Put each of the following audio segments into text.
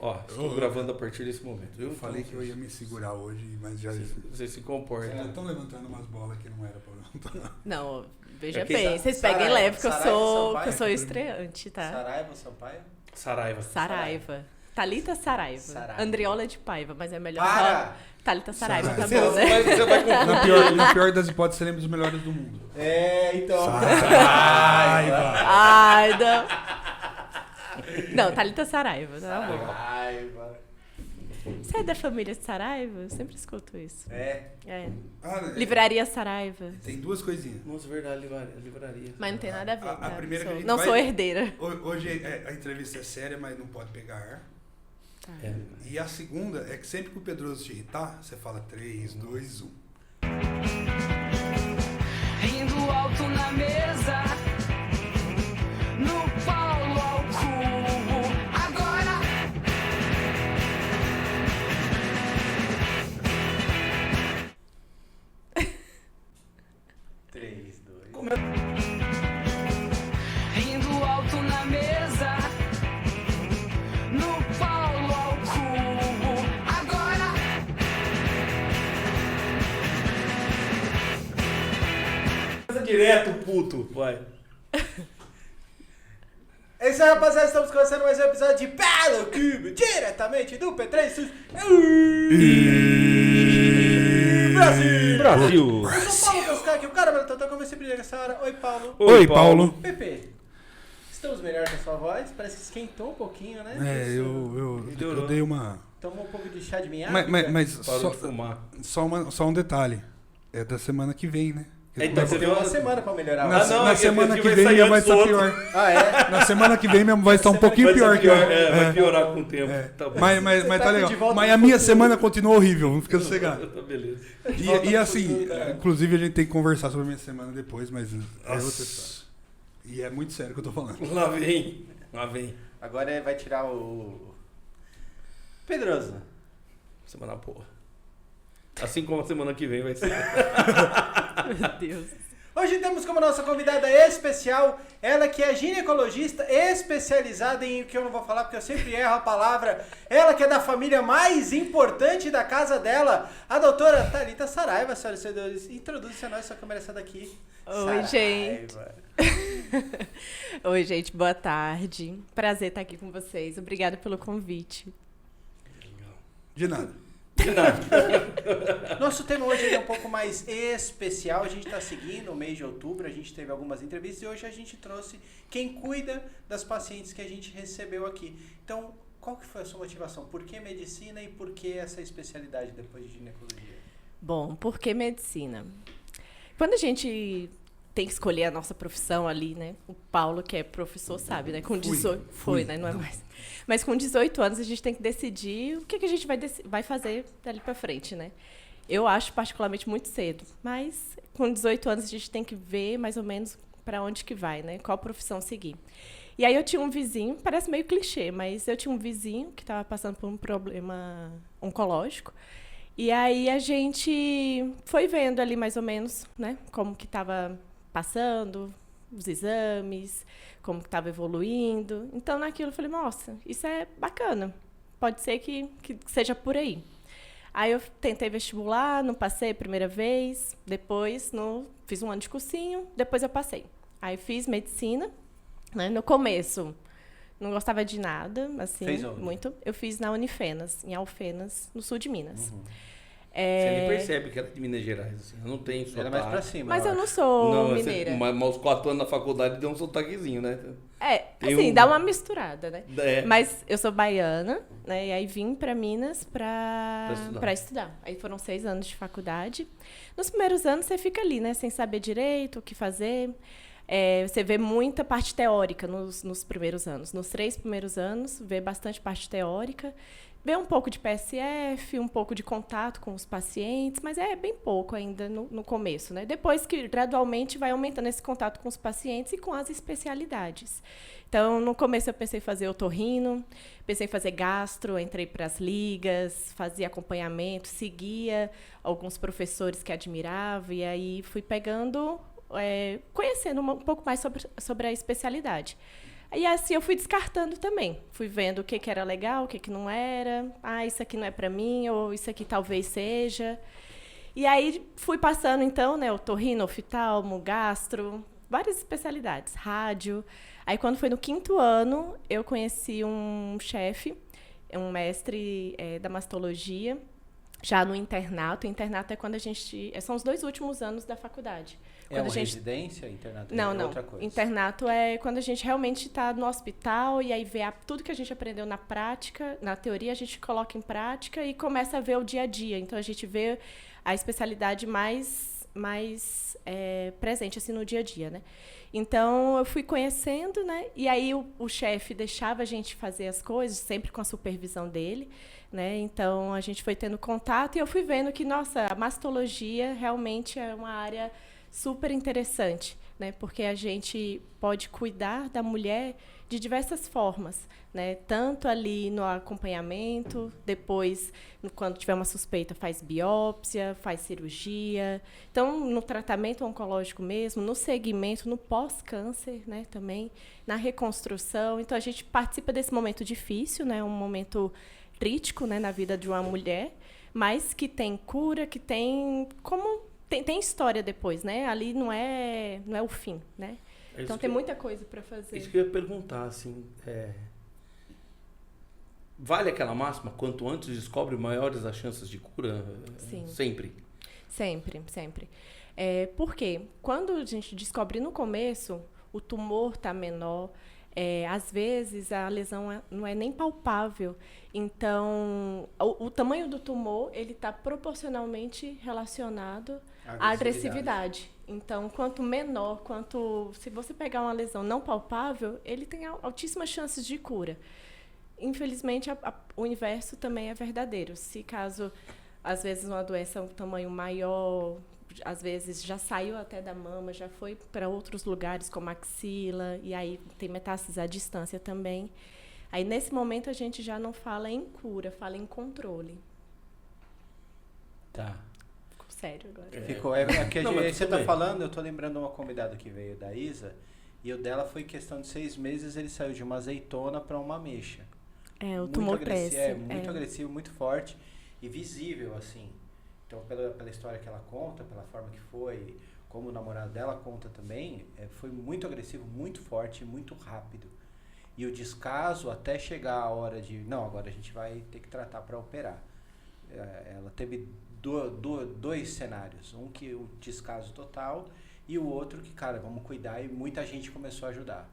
Ó, estou gravando a partir desse momento. Eu falei que eu ia me segurar hoje, mas já... Você se comporta. Estão levantando umas bolas que não era pra levantar. Não, veja Aqui, bem, vocês peguem leve que eu sou estreante, tá? Saraiva, Sampaio? Saraiva. Thalita Saraiva. Andriola de Paiva, mas é melhor Para! Thalita Saraiva, tá Você bom, né? você vai confundir. Na pior das hipóteses, você lembra dos melhores do mundo. Então. Saraiva. Ai, não. Não, Thalita Saraiva, tá bom. Saraiva. Você é da família Saraiva? Eu sempre escuto isso. É. Livraria Saraiva. Tem duas coisinhas. Nossa, verdade, livraria. Mas não tem nada a ver, A tá? primeira que a gente Não vai- sou herdeira. Hoje a entrevista é séria, mas não pode pegar ar. Tá. É. E a segunda é que sempre que o Pedroso te irritar, você fala 3, 2, 1. Rindo alto na mesa, no Paulo ao cubo. Agora 3, 2. rindo alto na mesa, no Paulo ao cubo. Agora Direto, puto. Vai. É isso aí, rapaziada. Estamos começando mais um episódio de Paulo Cubo, diretamente do P3 Studios. Brasil. Eu sou o Paulo Toscar aqui, o cara, mas eu tô como sempre nessa hora. Oi, Paulo. Oi, Paulo. Pepe, estamos melhor com a sua voz? Parece que esquentou um pouquinho, né? Eu dei uma... Tomou um pouco de chá de minhaca? Mas Parou de fumar. só um detalhe. É da semana que vem, né? Então, Você tem uma semana pra melhorar. Na semana eu que vai vem sair já vai antes estar do pior. Ah, é? Na semana que vem mesmo vai estar um pouquinho Vai pior ser que hoje. vai piorar com o tempo. Tá bom. Mas Você tá tá de legal. volta Mas pro a minha futuro. semana continua horrível, não fica sossegado. Tá beleza. E assim, futuro, cara. inclusive a gente tem que conversar sobre a minha semana depois, mas é outra Nossa. história. E é muito sério o que eu tô falando. Lá vem. Agora vai tirar o... Pedroso. Semana boa. Assim como a semana que vem vai ser. Meu Deus. Hoje temos como nossa convidada especial, ela que é ginecologista especializada em o que eu não vou falar porque eu sempre erro a palavra, ela que é da família mais importante da casa dela, a doutora Thalita Saraiva, senhoras e senhores. Introduza-se a nós, sua câmera está daqui. Oi, gente. Oi, gente, boa tarde. Prazer estar aqui com vocês. Obrigada pelo convite. De nada. Nosso tema hoje é um pouco mais especial, a gente está seguindo o mês de outubro, a gente teve algumas entrevistas e hoje a gente trouxe quem cuida das pacientes que a gente recebeu aqui. Então, qual que foi a sua motivação? Por que medicina e por que essa especialidade depois de ginecologia? Bom, por que medicina? Quando a gente tem que escolher a nossa profissão ali, né? O Paulo, que é professor, sabe, né? Com 18... Foi, né? Não é mais. Mas com 18 anos a gente tem que decidir o que a gente vai fazer dali pra frente, né? Eu acho particularmente muito cedo, mas com 18 anos a gente tem que ver mais ou menos para onde que vai, né? Qual profissão seguir. E aí eu tinha um vizinho, parece meio clichê, mas eu tinha um vizinho que estava passando por um problema oncológico. E aí a gente foi vendo ali mais ou menos, né? Como que estava passando, os exames, como que estava evoluindo. Então, naquilo eu falei, nossa, isso é bacana. Pode ser que seja por aí. Aí eu tentei vestibular, não passei a primeira vez. Depois, fiz um ano de cursinho, depois eu passei. Aí fiz medicina, né? No começo, não gostava de nada, assim, Fez onde? muito. Eu fiz na Unifenas, em Alfenas, no sul de Minas. Você nem percebe que ela é de Minas Gerais. Assim. Eu não tenho sotaque. Era mais pra cima. Mas eu não sou Não, mineira. mas aos 4 anos na faculdade deu um sotaquezinho, né? Tem assim, um- dá uma misturada, né? É. Mas eu sou baiana, né? E aí vim para Minas Pra para estudar. Aí foram 6 anos de faculdade. Nos primeiros anos você fica ali, né? Sem saber direito o que fazer. Você vê muita parte teórica nos primeiros anos. Nos 3 primeiros anos, vê bastante parte teórica. Vê um pouco de PSF, um pouco de contato com os pacientes, mas é bem pouco ainda no começo, né? Depois que gradualmente vai aumentando esse contato com os pacientes e com as especialidades. Então, no começo eu pensei em fazer otorrino, pensei em fazer gastro, entrei para as ligas, fazia acompanhamento, seguia alguns professores que admirava e aí fui pegando, conhecendo um pouco mais sobre a especialidade. E assim eu fui descartando também. Fui vendo o que era legal, o que não era. Ah, isso aqui não é para mim, ou isso aqui talvez seja. E aí fui passando, então, né, otorrino, oftalmo, gastro, várias especialidades, rádio. Aí quando foi no 5º ano, eu conheci um chefe, um mestre da mastologia, já no internato. O internato é quando a gente... São os 2 últimos anos da faculdade. É uma residência? Internato Não, é não. outra coisa? Internato é quando a gente realmente está no hospital e aí vê tudo que a gente aprendeu na prática, na teoria, a gente coloca em prática e começa a ver o dia a dia. Então, a gente vê a especialidade mais presente assim, no dia a dia, né? Então, eu fui conhecendo, né? E aí o chefe deixava a gente fazer as coisas, sempre com a supervisão dele, né? Então, a gente foi tendo contato e eu fui vendo que, nossa, a mastologia realmente é uma área super interessante, né? Porque a gente pode cuidar da mulher de diversas formas, né? Tanto ali no acompanhamento, depois, quando tiver uma suspeita, faz biópsia, faz cirurgia. Então, no tratamento oncológico mesmo, no segmento, no pós-câncer, né? Também, na reconstrução. Então, a gente participa desse momento difícil, né? Um momento crítico, né? Na vida de uma mulher, mas que tem cura, que tem como... Tem história depois, né? Ali não é o fim, né? Então tem muita coisa para fazer. Isso que eu ia perguntar, assim, vale aquela máxima, quanto antes descobre, maiores as chances de cura? Sim. Sempre? Sempre, sempre. Porque quando a gente descobre no começo, o tumor está menor, às vezes a lesão não é nem palpável. Então, o tamanho do tumor ele está proporcionalmente relacionado à agressividade. Então, quanto menor, se você pegar uma lesão não palpável, ele tem altíssimas chances de cura. Infelizmente, o inverso também é verdadeiro. Se caso, às vezes, uma doença um tamanho maior, às vezes já saiu até da mama, já foi para outros lugares, como axila, e aí tem metástases à distância também. Aí, nesse momento, a gente já não fala em cura, fala em controle. Tá. Ficou sério agora. Ficou. Que Não, mas você tudo tá bem. falando, eu tô lembrando uma convidada que veio da Isa, e o dela foi questão de 6 meses, ele saiu de uma azeitona para uma ameixa. O Muito tumor agressivo, cresce. muito agressivo, muito forte e visível, assim. Então, pela história que ela conta, pela forma que foi, como o namorado dela conta também, foi muito agressivo, muito forte, muito rápido. E o descaso até chegar a hora de, não, agora a gente vai ter que tratar para operar. Ela teve dois cenários, um que o descaso total e o outro que, cara, vamos cuidar, e muita gente começou a ajudar.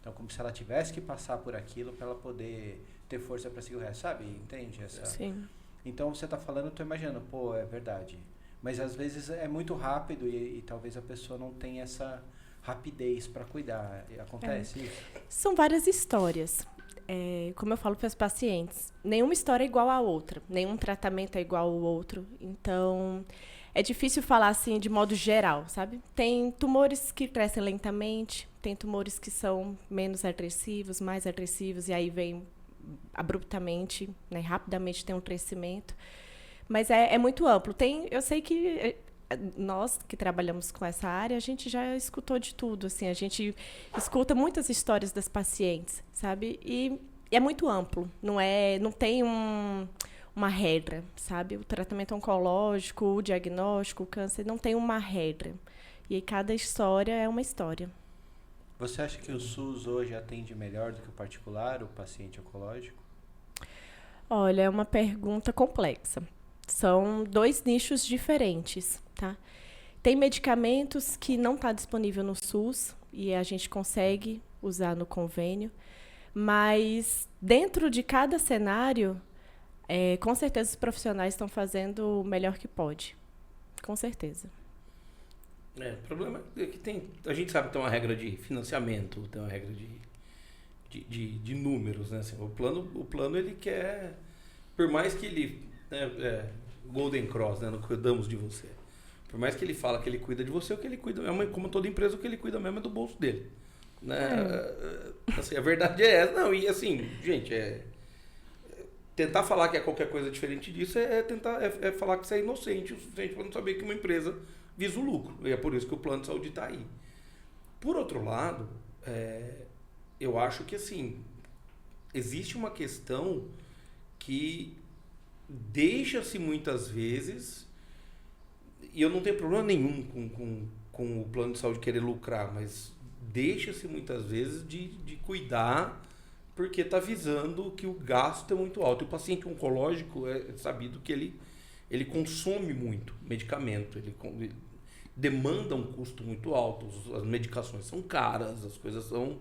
Então, como se ela tivesse que passar por aquilo para ela poder ter força para seguir o resto, sabe? Entende? Sim. Então, você tá falando, eu tô imaginando, pô, é verdade. Mas às vezes é muito rápido e talvez a pessoa não tenha essa rapidez para cuidar. Acontece isso? São várias histórias. Como eu falo para os pacientes, nenhuma história é igual à outra, nenhum tratamento é igual ao outro. Então, é difícil falar assim de modo geral, sabe? Tem tumores que crescem lentamente, tem tumores que são menos agressivos, mais agressivos, e aí vem abruptamente, né, rapidamente tem um crescimento. Mas é muito amplo. Eu sei que nós que trabalhamos com essa área, a gente já escutou de tudo, assim, a gente escuta muitas histórias das pacientes, sabe? E é muito amplo, não tem uma regra, sabe? O tratamento oncológico, o diagnóstico, o câncer, não tem uma regra. E cada história é uma história. Você acha que o SUS hoje atende melhor do que o particular, o paciente oncológico? Olha, é uma pergunta complexa. São 2 nichos diferentes, tá? Tem medicamentos que não está disponível no SUS e a gente consegue usar no convênio, mas dentro de cada cenário, com certeza os profissionais estão fazendo o melhor que pode. Com certeza. O problema é que a gente sabe que tem uma regra de financiamento, tem uma regra de números, né? Assim, o plano ele quer, por mais que ele, Golden Cross, né? Não cuidamos de você. Por mais que ele fala que ele cuida de você, o que ele cuida, como toda empresa, o que ele cuida mesmo é do bolso dele. Né? Assim, a verdade é essa. Não, e assim, gente, tentar falar que é qualquer coisa diferente disso é falar que você é inocente o suficiente para não saber que uma empresa visa o lucro. E é por isso que o plano de saúde está aí. Por outro lado, eu acho que, assim, existe uma questão que deixa-se muitas vezes, e eu não tenho problema nenhum com o plano de saúde querer lucrar, mas deixa-se muitas vezes de cuidar, porque está visando que o gasto é muito alto. E o paciente oncológico é sabido que ele consome muito medicamento, ele demanda um custo muito alto, as medicações são caras, as coisas são...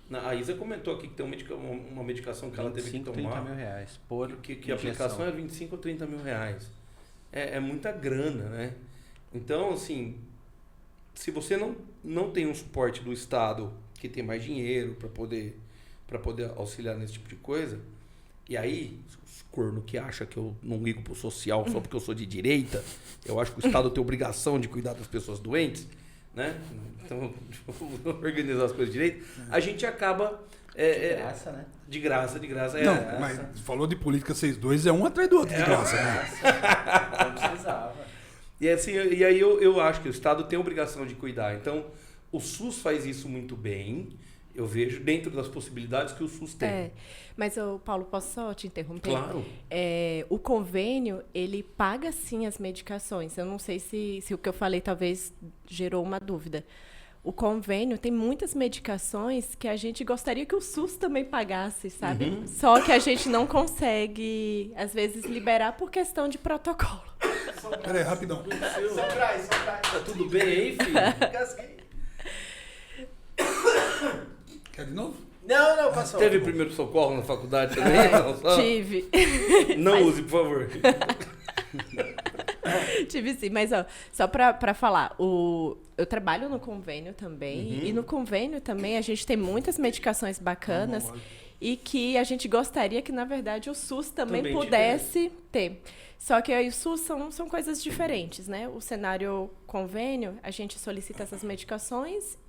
A Isa comentou aqui que tem uma medicação que ela teve que tomar. 30 mil reais por que a aplicação é 25 ou 30 mil reais. É muita grana, né? Então, assim, se você não tem um suporte do Estado que tem mais dinheiro para poder auxiliar nesse tipo de coisa, e aí, os corno que acha que eu não ligo pro social só porque eu sou de direita, eu acho que o Estado tem obrigação de cuidar das pessoas doentes, né? Então, organizar as coisas direito, a gente acaba... De graça, né? De graça. Não, mas falou de política 6-2, é um atrás do outro de graça, né? Não precisava. E, assim, e aí eu acho que o Estado tem a obrigação de cuidar. Então, o SUS faz isso muito bem. Eu vejo dentro das possibilidades que o SUS tem. Mas, Paulo, posso só te interromper? Claro. O convênio, ele paga sim as medicações. Eu não sei se o que eu falei talvez gerou uma dúvida. O convênio tem muitas medicações que a gente gostaria que o SUS também pagasse, sabe? Uhum. Só que a gente não consegue, às vezes, liberar por questão de protocolo. Peraí, rapidão. Surprise. Tá tudo bem aí, filho? Gasguei. Quer de novo? Não, passou. Teve primeiro socorro na faculdade também? Não, só... Tive. Não use, por favor. Tive sim, mas ó, só pra falar, eu trabalho no convênio também, e no convênio também a gente tem muitas medicações bacanas e que a gente gostaria que, na verdade, o SUS também pudesse ter. Só que aí o SUS são coisas diferentes, né? O cenário convênio, a gente solicita essas medicações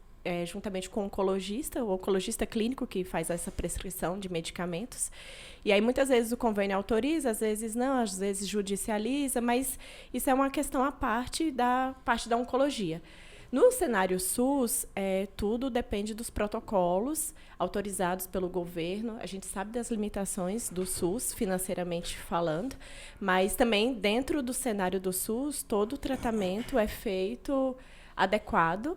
juntamente com o oncologista clínico que faz essa prescrição de medicamentos. E aí, muitas vezes, o convênio autoriza, às vezes não, às vezes judicializa, mas isso é uma questão à parte da oncologia. No cenário SUS, tudo depende dos protocolos autorizados pelo governo. A gente sabe das limitações do SUS, financeiramente falando, mas também, dentro do cenário do SUS, todo o tratamento é feito adequado,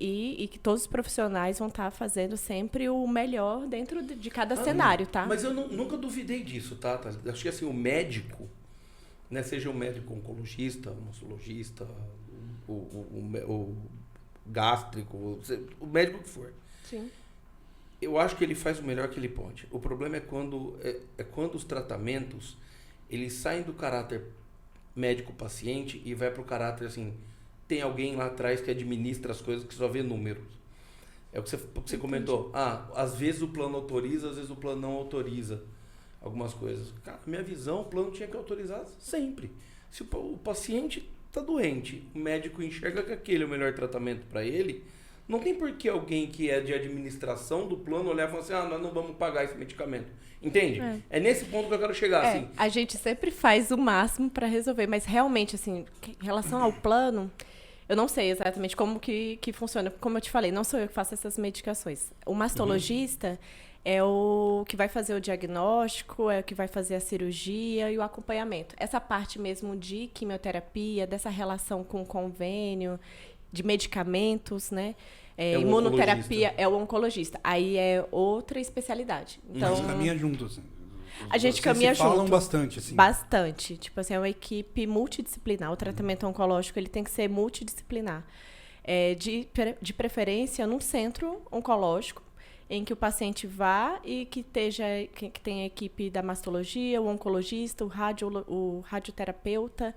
e que todos os profissionais vão estar fazendo sempre o melhor dentro de cada cenário, tá? Mas eu nunca duvidei disso, tá? Acho que assim, o médico, né, seja o médico oncologista, o mastologista, o gástrico, o médico que for. Sim. Eu acho que ele faz o melhor que ele pode. O problema é quando os tratamentos eles saem do caráter médico-paciente e vai para o caráter assim... Tem alguém lá atrás que administra as coisas, que só vê números. É o que você comentou. Às vezes o plano autoriza, às vezes o plano não autoriza algumas coisas. Cara, minha visão, o plano tinha que autorizar sempre. Se o paciente está doente, o médico enxerga que aquele é o melhor tratamento para ele, não tem por que alguém que é de administração do plano olhar e falar assim, nós não vamos pagar esse medicamento. Entende? É nesse ponto que eu quero chegar. Assim. A gente sempre faz o máximo para resolver, mas realmente, assim, em relação ao plano... Eu não sei exatamente como que funciona. Como eu te falei, não sou eu que faço essas medicações. O mastologista é o que vai fazer o diagnóstico, é o que vai fazer a cirurgia e o acompanhamento. Essa parte mesmo de quimioterapia, dessa relação com o convênio, de medicamentos, né? Imunoterapia é o oncologista. Aí é outra especialidade. Então, mas caminha junto, assim. A gente caminha junto. Falam bastante, assim. Bastante. Tipo assim, é uma equipe multidisciplinar. O tratamento oncológico, ele tem que ser multidisciplinar. De preferência, num centro oncológico, em que o paciente vá e que tenha a equipe da mastologia, o oncologista, o radioterapeuta,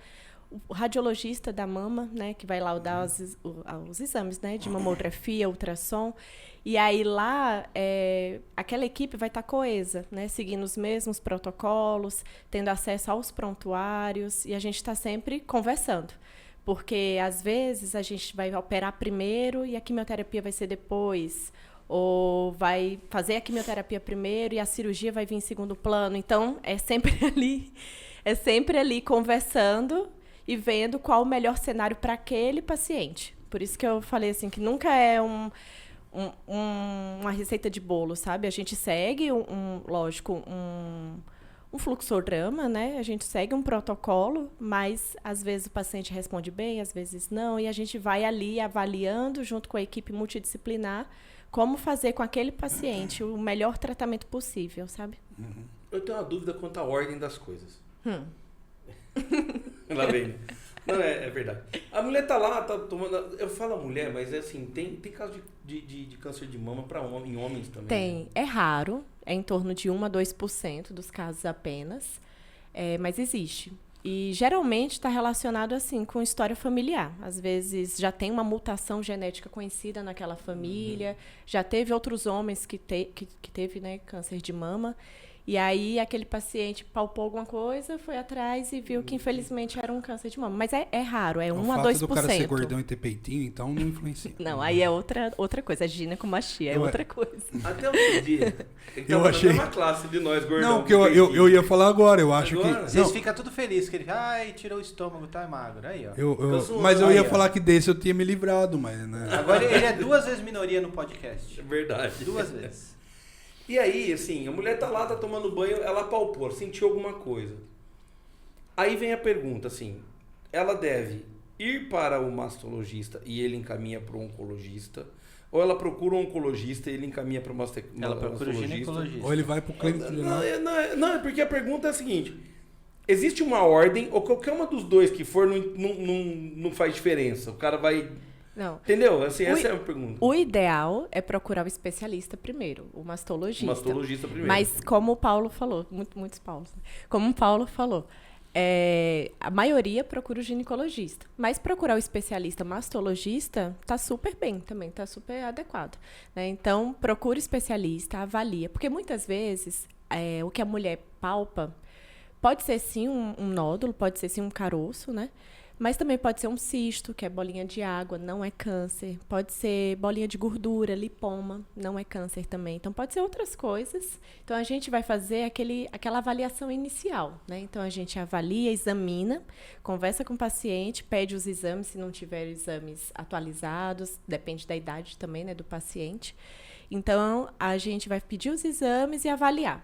o radiologista da mama, né, que vai lá dar os exames, né, de mamografia, ultrassom. E aí lá, aquela equipe vai estar coesa, né, seguindo os mesmos protocolos, tendo acesso aos prontuários, e a gente está sempre conversando. Porque, às vezes, a gente vai operar primeiro e a quimioterapia vai ser depois. Ou vai fazer a quimioterapia primeiro e a cirurgia vai vir em segundo plano. Então, é sempre ali conversando e vendo qual o melhor cenário para aquele paciente. Por isso que eu falei assim, que nunca é uma receita de bolo, sabe? A gente segue, lógico, um fluxograma, né? A gente segue um protocolo, mas às vezes o paciente responde bem, às vezes não, e a gente vai ali avaliando, junto com a equipe multidisciplinar, como fazer com aquele paciente o melhor tratamento possível, sabe? Eu tenho uma dúvida quanto à ordem das coisas. Lá vem. Não, é verdade. A mulher tá lá, tá tomando... Eu falo a mulher, mas é assim, tem caso de câncer de mama em homens também. Tem. Né? É raro, é em torno de 1 a 2% dos casos apenas, mas existe. E geralmente está relacionado assim com história familiar. Às vezes já tem uma mutação genética conhecida naquela família, já teve outros homens que teve, né, câncer de mama. E aí aquele paciente palpou alguma coisa, foi atrás e viu que infelizmente era um câncer de mama. Mas é raro, é 1 a 2%. O fato do cara ser gordão e ter peitinho, então não influencia. Não, aí é outra coisa. A ginecomastia é outra coisa. Até outro dia. Ele Eu tava achei- na mesma classe de nós, gordão. Não, porque eu ia falar agora, eu acho Agora? que... Vocês Não, ficam tudo felizes, que ele, ai, tirou o estômago, tá magro. Aí, ó. mas eu Aí, ia ó. falar que desse eu tinha me livrado, mas... Né? Agora ele é 2 vezes minoria no podcast. É verdade. 2 vezes. E aí, assim, a mulher tá lá, tá tomando banho, ela palpou, sentiu alguma coisa. Aí vem a pergunta, assim, ela deve ir para o mastologista e ele encaminha para o oncologista, ou ela procura um oncologista e ele encaminha para o mastologista? Ela procura o ginecologista. Ou ele vai pro clínico de lá. Não, é porque a pergunta é a seguinte, existe uma ordem, ou qualquer uma dos dois que for não faz diferença, o cara vai... Não. Entendeu? Assim, essa é a pergunta. O ideal é procurar o especialista primeiro, o mastologista. O mastologista primeiro. Mas como o Paulo falou, muitos Paulos, né? Como o Paulo falou, a maioria procura o ginecologista. Mas procurar o especialista mastologista tá super bem também, tá super adequado, né? Então, procura o especialista, avalia. Porque muitas vezes, o que a mulher palpa pode ser sim um nódulo, pode ser sim um caroço, né? Mas também pode ser um cisto, que é bolinha de água, não é câncer. Pode ser bolinha de gordura, lipoma, não é câncer também. Então, pode ser outras coisas. Então, a gente vai fazer aquela avaliação inicial, né? Então, a gente avalia, examina, conversa com o paciente, pede os exames, se não tiver exames atualizados, depende da idade também, né, do paciente. Então, a gente vai pedir os exames e avaliar.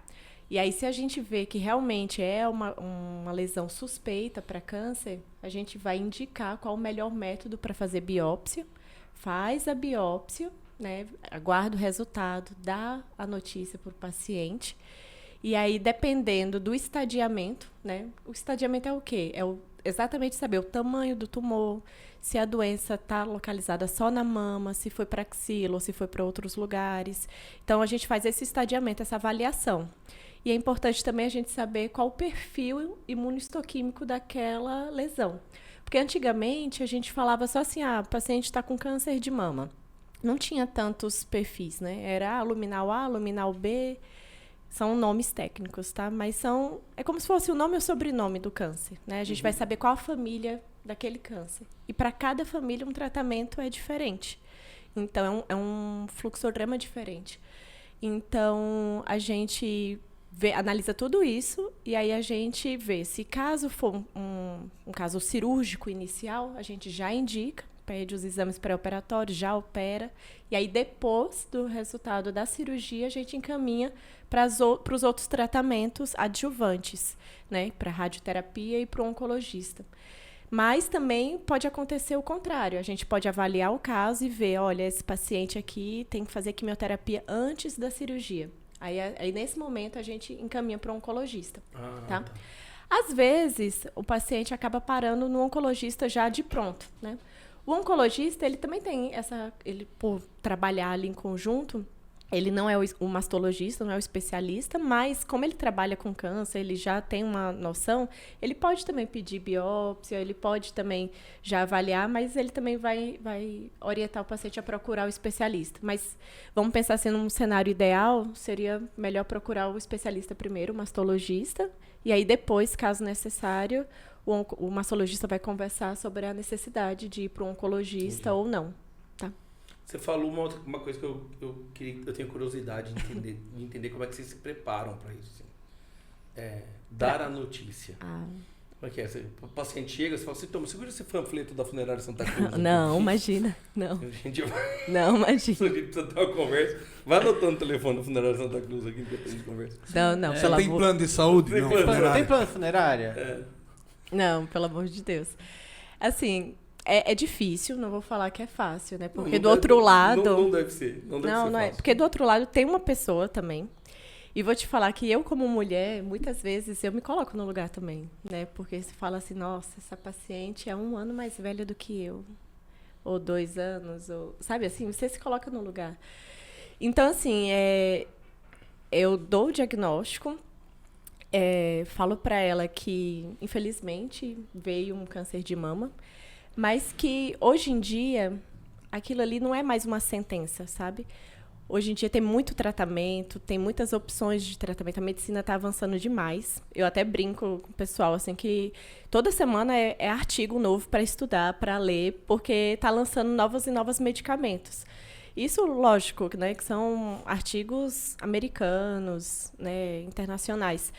E aí, se a gente vê que realmente é uma lesão suspeita para câncer, a gente vai indicar qual o melhor método para fazer biópsia. Faz a biópsia, né? Aguarda o resultado, dá a notícia para o paciente. E aí, dependendo do estadiamento, né? O estadiamento é o quê? Exatamente saber o tamanho do tumor, se a doença está localizada só na mama, se foi para axila ou se foi para outros lugares. Então, a gente faz esse estadiamento, essa avaliação. E é importante também a gente saber qual o perfil imunohistoquímico daquela lesão. Porque antigamente a gente falava só assim, o paciente está com câncer de mama. Não tinha tantos perfis, né? Era luminal A, luminal B, são nomes técnicos, tá? Mas é como se fosse o nome e o sobrenome do câncer, né? A gente vai saber qual a família daquele câncer. E para cada família um tratamento é diferente. Então é um fluxograma diferente. Então a gente analisa tudo isso e aí a gente vê se caso for um caso cirúrgico inicial, a gente já indica, pede os exames pré-operatórios, já opera, e aí depois do resultado da cirurgia a gente encaminha para os outros tratamentos adjuvantes, né, para radioterapia e para o oncologista. Mas também pode acontecer o contrário, a gente pode avaliar o caso e ver, olha, esse paciente aqui tem que fazer quimioterapia antes da cirurgia. Aí, nesse momento, a gente encaminha para o oncologista. Tá? Às vezes, o paciente acaba parando no oncologista já de pronto, né? O oncologista, ele também tem ele, por trabalhar ali em conjunto, ele não é o mastologista, não é o especialista, mas como ele trabalha com câncer, ele já tem uma noção, ele pode também pedir biópsia, ele pode também já avaliar, mas ele também vai orientar o paciente a procurar o especialista. Mas vamos pensar assim, num cenário ideal, seria melhor procurar o especialista primeiro, o mastologista, e aí depois, caso necessário, o mastologista vai conversar sobre a necessidade de ir para o oncologista ou não. Você falou uma coisa que eu tenho curiosidade de entender como é que vocês se preparam para isso. Assim. Dar a notícia. Como é que é? O paciente chega, você fala assim, toma, segura esse panfleto da funerária Santa Cruz. Não, imagina. Não, A gente vai... não, A imagina. gente precisa ter uma conversa. Vai anotando o telefone da funerária Santa Cruz aqui, enquanto a gente conversa. Não, Você pelo tem amor... plano de saúde? Tem Não, plano. funerária. Tem plano funerária? É. Não, pelo amor de Deus. Assim, é difícil, não vou falar que é fácil, né? Porque Não do outro deve- lado... Não deve ser. Não deve ser Não é. fácil. Porque do outro lado tem uma pessoa também. E vou te falar que eu, como mulher, muitas vezes eu me coloco no lugar também, né? Porque você fala assim, nossa, essa paciente é 1 ano mais velha do que eu. Ou 2 anos, ou... Sabe assim? Você se coloca no lugar. Então, assim, eu dou o diagnóstico, falo para ela que, infelizmente, veio um câncer de mama, mas que, hoje em dia, aquilo ali não é mais uma sentença, sabe? Hoje em dia tem muito tratamento, tem muitas opções de tratamento. A medicina está avançando demais. Eu até brinco com o pessoal, assim, que toda semana é artigo novo para estudar, para ler, porque está lançando novos e novos medicamentos. Isso, lógico, né, que são artigos americanos, né, internacionais.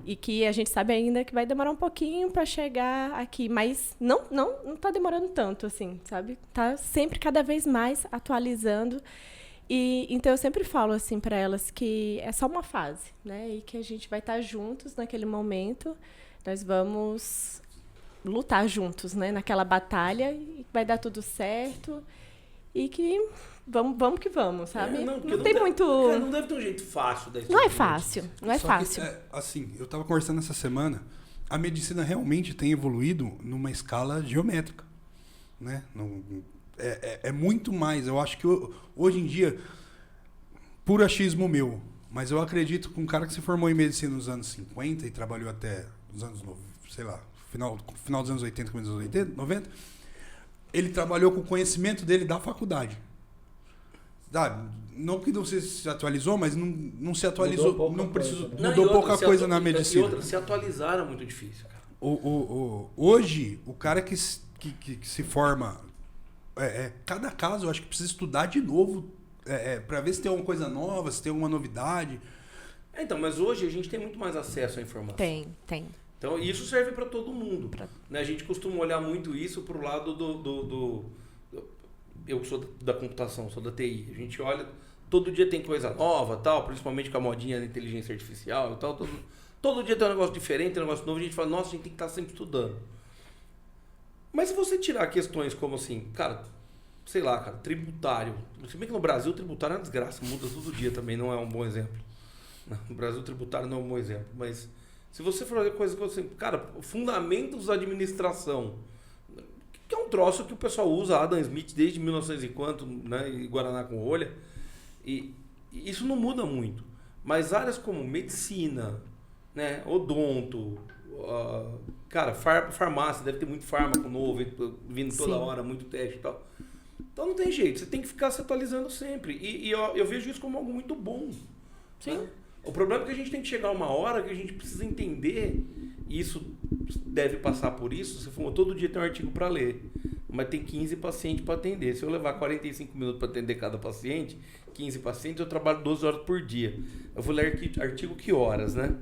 E que a gente sabe ainda que vai demorar um pouquinho para chegar aqui. Mas não está demorando tanto, assim, sabe? Está sempre cada vez mais atualizando. E então eu sempre falo assim para elas que é só uma fase, né? E que a gente vai estar juntos naquele momento. Nós vamos lutar juntos, né? Naquela batalha e vai dar tudo certo e que vamos que vamos, sabe? Porque não tem deve, muito. Cara, não deve ter um jeito fácil desse Não é tipo de fácil, não é Só que, fácil. assim, eu estava conversando essa semana, a medicina realmente tem evoluído numa escala geométrica, né? É muito mais. Eu acho que hoje em dia, puro achismo meu, mas eu acredito que um cara que se formou em medicina nos anos 50 e trabalhou até os anos, sei lá, final dos anos 80, começo dos anos 80, 90, ele trabalhou com o conhecimento dele da faculdade. Não que não se atualizou, mas não se atualizou, Mudou pouca não precisou, coisa, Não, mudou e outra, pouca se coisa atu- na e medicina. outra, se atualizar é muito difícil, cara. Hoje, o cara que se forma, cada caso eu acho que precisa estudar de novo para ver se tem alguma coisa nova, se tem alguma novidade. Então, mas hoje a gente tem muito mais acesso à informação. Tem. Então, isso serve para todo mundo. Né? A gente costuma olhar muito isso pro lado do eu sou da computação, sou da TI. A gente olha, todo dia tem coisa nova, tal, principalmente com a modinha da inteligência artificial e tal. Todo dia tem um negócio diferente, tem um negócio novo, a gente fala, nossa, a gente tem que estar sempre estudando. Mas se você tirar questões como assim, cara, sei lá, cara, tributário. Se bem que no Brasil o tributário é uma desgraça, muda todo dia também, não é um bom exemplo. No Brasil o tributário não é um bom exemplo, mas se você for fazer coisa como assim, cara, fundamentos da administração, que é um troço que o pessoal usa, Adam Smith desde 1900 e quanto, né, e Guaraná com rolha, e isso não muda muito. Mas áreas como medicina, né, odonto, cara, farmácia, deve ter muito fármaco novo vindo toda Sim. hora, muito teste e tal. Então não tem jeito, você tem que ficar se atualizando sempre. E eu vejo isso como algo muito bom. Sim. Né? O problema é que a gente tem que chegar uma hora que a gente precisa entender, e isso deve passar por isso, se for, todo dia tem um artigo para ler, mas tem 15 pacientes para atender. Se eu levar 45 minutos para atender cada paciente, 15 pacientes, eu trabalho 12 horas por dia. Eu vou ler artigo que horas, né?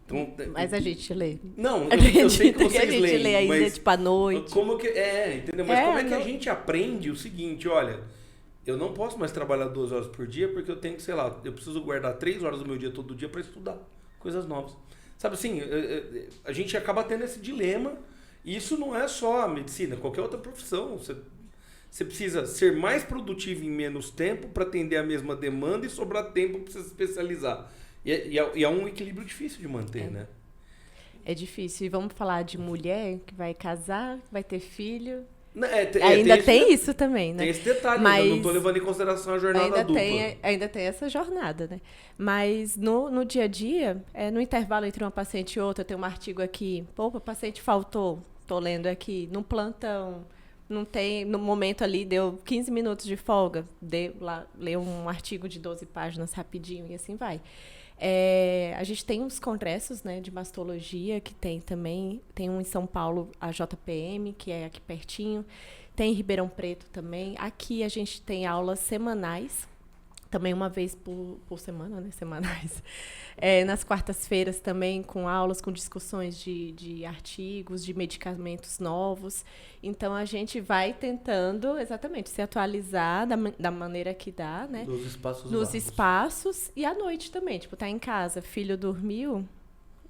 Então, Mas a gente lê. não, eu sei que Acredita que a vocês gente leem, lê ainda, mas tipo, à noite. como que entendeu? Mas como é que a não- gente aprende o seguinte, olha, eu não posso mais trabalhar 12 horas por dia porque eu tenho que, sei lá, eu preciso guardar 3 horas do meu dia todo dia para estudar coisas novas. Sabe assim, a gente acaba tendo esse dilema, e isso não é só a medicina, qualquer outra profissão. Você precisa ser mais produtivo em menos tempo para atender a mesma demanda e sobrar tempo para você se especializar. E é um equilíbrio difícil de manter, né? É difícil. E vamos falar de mulher que vai casar, vai ter filho. Ainda Tem isso também, né? Tem esse detalhe, Mas eu não estou levando em consideração a jornada dupla. Ainda tem essa jornada, né? Mas no dia a dia, no intervalo entre uma paciente e outra, tem um artigo aqui, pô, o paciente faltou, tô lendo aqui, num plantão, não tem, no momento ali, deu 15 minutos de folga, leu um artigo de 12 páginas rapidinho e assim vai. A gente tem uns congressos, né, de mastologia, que tem também, tem um em São Paulo, a JPM, que é aqui pertinho, tem em Ribeirão Preto também. Aqui a gente tem aulas semanais também uma vez por semana, né? Semanais. Nas quartas-feiras também, com aulas, com discussões de artigos, de medicamentos novos. Então, a gente vai tentando, exatamente, se atualizar da maneira que dá, né? Nos espaços Nos vagos. espaços e à noite também. Tipo, tá em casa, filho dormiu,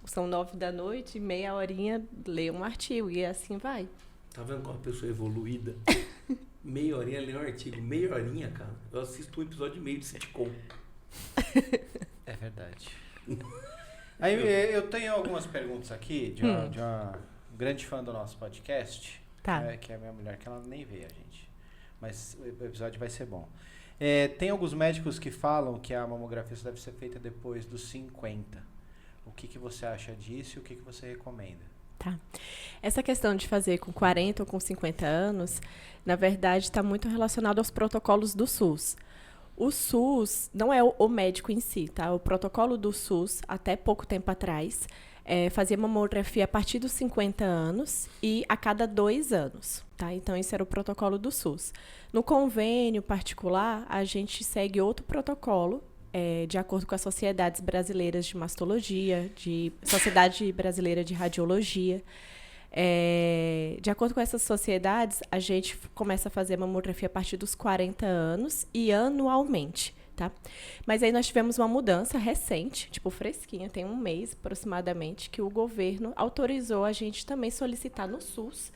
são 9 da noite, meia horinha, lê um artigo e assim vai. Tá vendo como a pessoa é evoluída? Meia horinha ler um artigo. Meia horinha, cara. Eu assisto um episódio e meio de sitcom. É verdade. Aí eu tenho algumas perguntas aqui de uma grande fã do nosso podcast. Tá. Que é a minha mulher, que ela nem vê a gente. Mas o episódio vai ser bom. Tem alguns médicos que falam que a mamografia só deve ser feita depois dos 50. O que você acha disso e o que você recomenda? Tá. Essa questão de fazer com 40 ou com 50 anos, na verdade, está muito relacionado aos protocolos do SUS. O SUS não é o médico em si, tá? O protocolo do SUS, até pouco tempo atrás, fazia mamografia a partir dos 50 anos e a cada 2 anos, tá? Então, esse era o protocolo do SUS. No convênio particular, a gente segue outro protocolo, de acordo com as sociedades brasileiras de mastologia, de Sociedade Brasileira de Radiologia. De acordo com essas sociedades, a gente começa a fazer mamografia a partir dos 40 anos e anualmente, tá? Mas aí nós tivemos uma mudança recente, tipo fresquinha, tem um mês aproximadamente, que o governo autorizou a gente também solicitar no SUS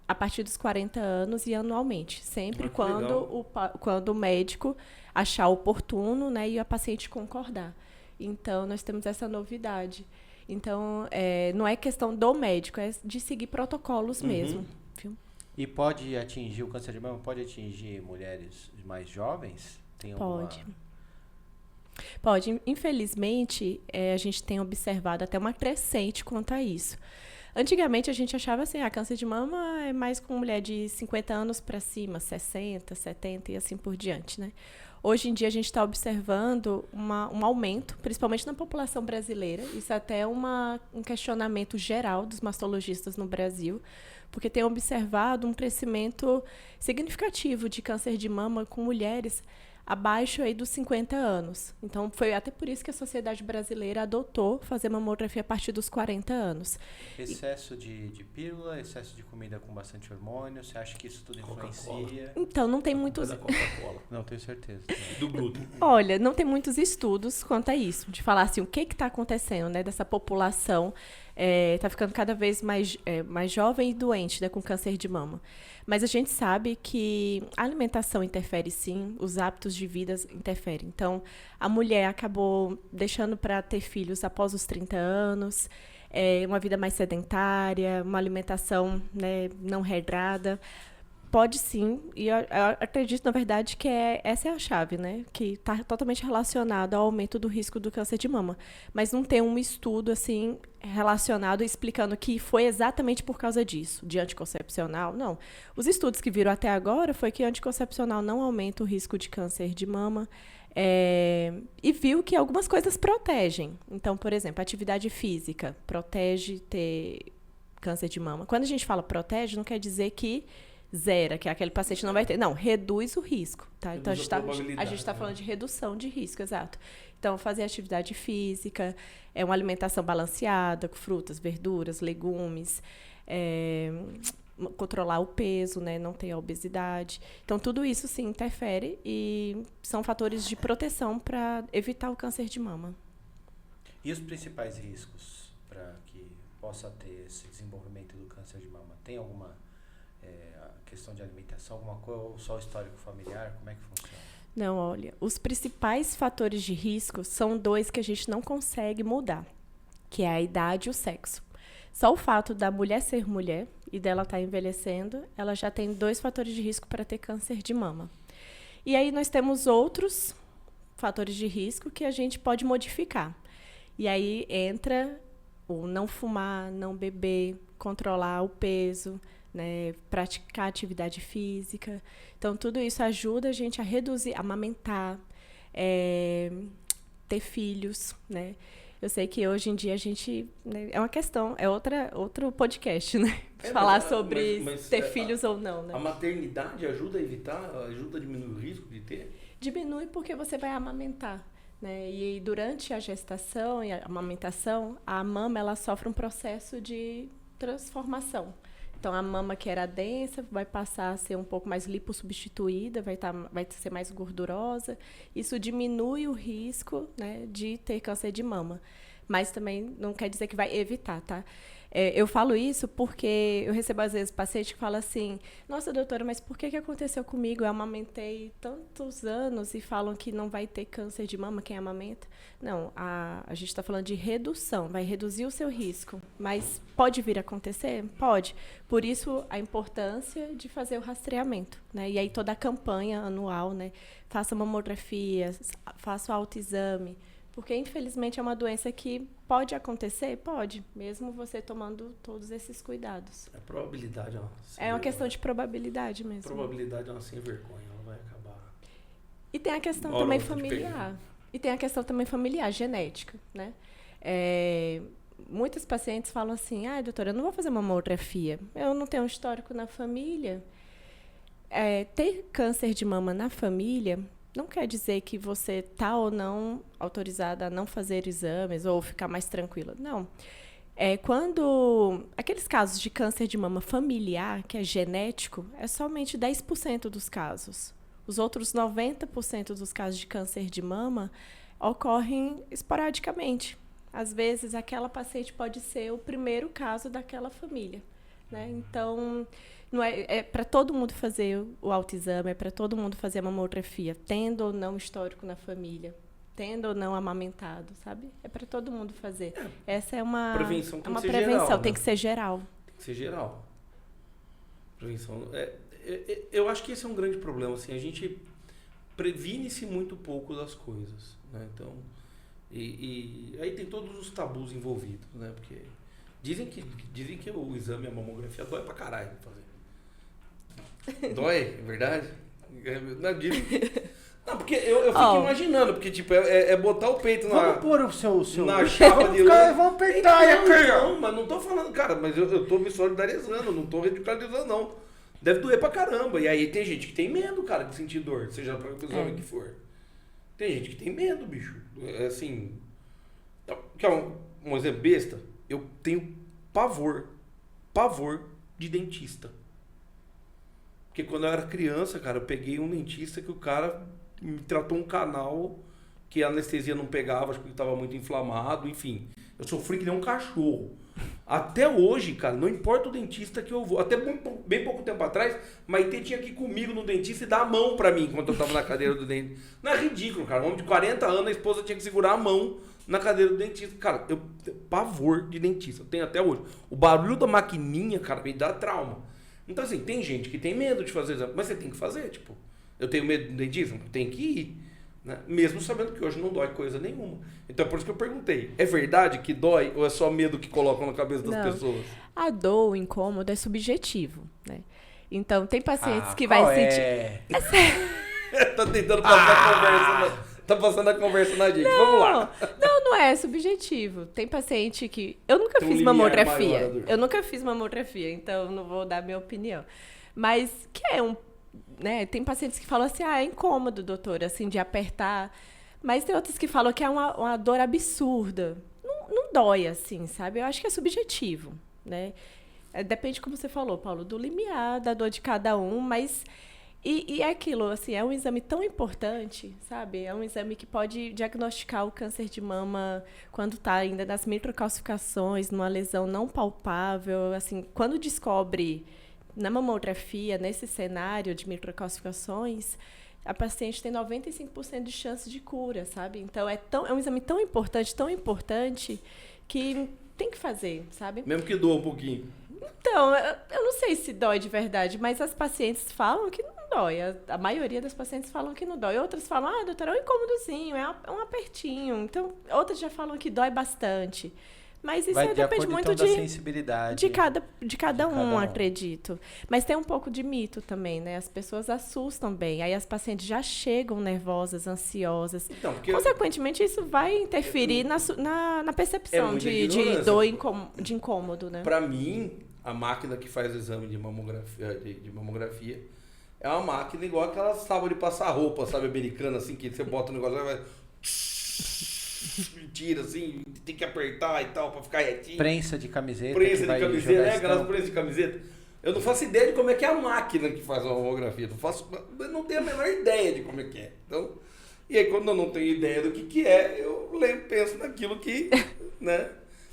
a partir dos 40 anos e anualmente, sempre quando o médico achar oportuno, né, e a paciente concordar. Então, nós temos essa novidade. Então, não é questão do médico, é de seguir protocolos mesmo. Viu? E pode atingir, o câncer de mama pode atingir mulheres mais jovens? Tem alguma... Pode. Infelizmente, a gente tem observado até uma crescente quanto a isso. Antigamente, a gente achava assim, câncer de mama é mais com mulher de 50 anos para cima, 60, 70 e assim por diante, né? Hoje em dia, a gente está observando um aumento, principalmente na população brasileira. Isso até é um questionamento geral dos mastologistas no Brasil, porque tem observado um crescimento significativo de câncer de mama com mulheres abaixo aí dos 50 anos. Então, foi até por isso que a Sociedade Brasileira adotou fazer mamografia a partir dos 40 anos. Excesso de pílula, excesso de comida com bastante hormônio, você acha que isso tudo influencia? Então, não tem muitos... Coca-Cola. Não, tenho certeza. Do glúten. Olha, não tem muitos estudos quanto a isso, de falar assim, o que está acontecendo, né, dessa população está ficando cada vez mais jovem e doente, né, com câncer de mama. Mas a gente sabe que a alimentação interfere sim, os hábitos de vida interferem. Então, a mulher acabou deixando para ter filhos após os 30 anos, uma vida mais sedentária, uma alimentação, né, não regrada. Pode sim, e eu acredito, na verdade, que essa é a chave, né? Que está totalmente relacionado ao aumento do risco do câncer de mama. Mas não tem um estudo assim relacionado explicando que foi exatamente por causa disso, de anticoncepcional, não. Os estudos que viram até agora foi que anticoncepcional não aumenta o risco de câncer de mama, e viu que algumas coisas protegem. Então, por exemplo, atividade física protege ter câncer de mama. Quando a gente fala protege, não quer dizer que zera, que aquele paciente não vai ter. Não, reduz o risco, tá? Então, a gente está falando de redução de risco, exato. Então, fazer atividade física, uma alimentação balanceada, com frutas, verduras, legumes, controlar o peso, né? Não ter a obesidade. Então, tudo isso, sim, interfere e são fatores de proteção para evitar o câncer de mama. E os principais riscos para que possa ter esse desenvolvimento do câncer de mama? Tem alguma questão de alimentação, alguma coisa, ou só o histórico familiar? Como é que funciona? Não, olha, os principais fatores de risco são 2 que a gente não consegue mudar, que é a idade e o sexo. Só o fato da mulher ser mulher e dela estar envelhecendo, ela já tem 2 fatores de risco para ter câncer de mama. E aí nós temos outros fatores de risco que a gente pode modificar. E aí entra o não fumar, não beber, controlar o peso, né, praticar atividade física. Então, tudo isso ajuda a gente a reduzir, a amamentar, ter filhos, né? Eu sei que hoje em dia a gente... Né, é uma questão, é outro podcast, né? Falar sobre ter filhos ou não, né? A maternidade ajuda a evitar, ajuda a diminuir o risco de ter? Diminui porque você vai amamentar, né? E durante a gestação e a amamentação, a mama ela sofre um processo de transformação. Então, a mama que era densa vai passar a ser um pouco mais lipossubstituída, vai ser mais gordurosa. Isso diminui o risco, né, de ter câncer de mama. Mas também não quer dizer que vai evitar, tá? Eu falo isso porque eu recebo, às vezes, paciente que fala assim, nossa, doutora, mas por que aconteceu comigo? Eu amamentei tantos anos e falam que não vai ter câncer de mama quem amamenta. Não, a gente está falando de redução, vai reduzir o seu risco. Mas pode vir a acontecer? Pode. Por isso, a importância de fazer o rastreamento, né? E aí toda a campanha anual, né? Faça mamografia, faça o autoexame. Porque, infelizmente, é uma doença que pode acontecer? Pode, mesmo você tomando todos esses cuidados. A probabilidade é uma questão de probabilidade mesmo. A probabilidade é uma sem vergonha, ela vai acabar. E tem a questão também familiar. E tem a questão também familiar, genética, né? Muitos pacientes falam assim, doutora, eu não vou fazer mamografia, eu não tenho um histórico na família. Ter câncer de mama na família não quer dizer que você está ou não autorizada a não fazer exames ou ficar mais tranquila. Não. Quando aqueles casos de câncer de mama familiar, que é genético, é somente 10% dos casos. Os outros 90% dos casos de câncer de mama ocorrem esporadicamente. Às vezes, aquela paciente pode ser o primeiro caso daquela família, né? Então, não é para todo mundo fazer o autoexame, é para todo mundo fazer a mamografia, tendo ou não histórico na família, tendo ou não amamentado, sabe? É para todo mundo fazer. Essa é uma prevenção, tem uma que ser prevenção, geral, tem né? que ser geral. Tem que ser geral. Prevenção. Eu acho que esse é um grande problema, assim, a gente previne-se muito pouco das coisas, né? Então, e aí tem todos os tabus envolvidos, né? Porque dizem que o exame, a mamografia dói pra caralho fazer. Dói, é verdade? Não, porque eu fico imaginando, porque tipo, é botar o peito Vamos pôr o seu... na chapa de luz. Vamos apertar Não, mas não tô falando, cara, mas eu tô me solidarizando, não tô radicalizando, não. Deve doer pra caramba. E aí tem gente que tem medo, cara, de sentir dor, seja pra exame que for. Tem gente que tem medo, bicho. É assim. Quer um exemplo besta? Eu tenho pavor de dentista. Porque quando eu era criança, cara, eu peguei um dentista que o cara me tratou um canal que a anestesia não pegava, acho que ele estava muito inflamado, enfim. Eu sofri que nem um cachorro. Até hoje, cara, não importa o dentista que eu vou. Até bem pouco tempo atrás, Maitê tinha que ir comigo no dentista e dar a mão pra mim enquanto eu tava na cadeira do dentista. Não é ridículo, cara. Um homem de 40 anos, a esposa tinha que segurar a mão na cadeira do dentista. Cara, eu tenho pavor de dentista. Eu tenho até hoje. O barulho da maquininha, cara, me dá trauma. Então, assim, tem gente que tem medo de fazer exame, mas você tem que fazer, tipo, eu tenho medo do dentista, tem que ir, né? Mesmo sabendo que hoje não dói coisa nenhuma. Então, é por isso que eu perguntei, é verdade que dói ou é só medo que colocam na cabeça das pessoas? A dor, o incômodo é subjetivo, né? Então, tem pacientes que vai sentir... É sério. Tá tentando passar a conversa, tá passando a conversa na gente, vamos lá. Não é subjetivo. Tem paciente que... Eu nunca fiz mamografia. Eu nunca fiz mamografia, então não vou dar minha opinião. Mas que é né? Tem pacientes que falam assim, é incômodo, doutora, assim, de apertar. Mas tem outros que falam que é uma dor absurda. Não dói, assim, sabe? Eu acho que é subjetivo, né? Depende, como você falou, Paulo, do limiar, da dor de cada um, mas... E é aquilo, assim, é um exame tão importante, sabe? É um exame que pode diagnosticar o câncer de mama quando está ainda nas microcalcificações, numa lesão não palpável. Assim, quando descobre na mamografia, nesse cenário de microcalcificações, a paciente tem 95% de chance de cura, sabe? Então, é um exame tão importante, que tem que fazer, sabe? Mesmo que doa um pouquinho. Então, eu não sei se dói de verdade, mas as pacientes falam que não dói. A maioria das pacientes falam que não dói. Outras falam, doutora, é um incômodozinho, é um apertinho. Então, outras já falam que dói bastante. Mas isso depende muito da sensibilidade de cada um, acredito. Mas tem um pouco de mito também, né? As pessoas assustam bem. Aí as pacientes já chegam nervosas, ansiosas. Então, consequentemente, isso vai interferir na percepção de dor, de incômodo, né? Pra mim, a máquina que faz o exame de mamografia, É uma máquina igual aquelas tábuas de passar roupa, sabe, americana, assim, que você bota o negócio e vai... Tira, assim, tem que apertar e tal, pra ficar retinho. Prensa de camiseta. Prensa que de vai camiseta, jogar aquelas estampa. prensas de camiseta. Eu não faço ideia de como é que é a máquina que faz a mamografia. Eu não tenho a menor ideia de como é que é. Então, e aí quando eu não tenho ideia do que é, eu penso naquilo que, né,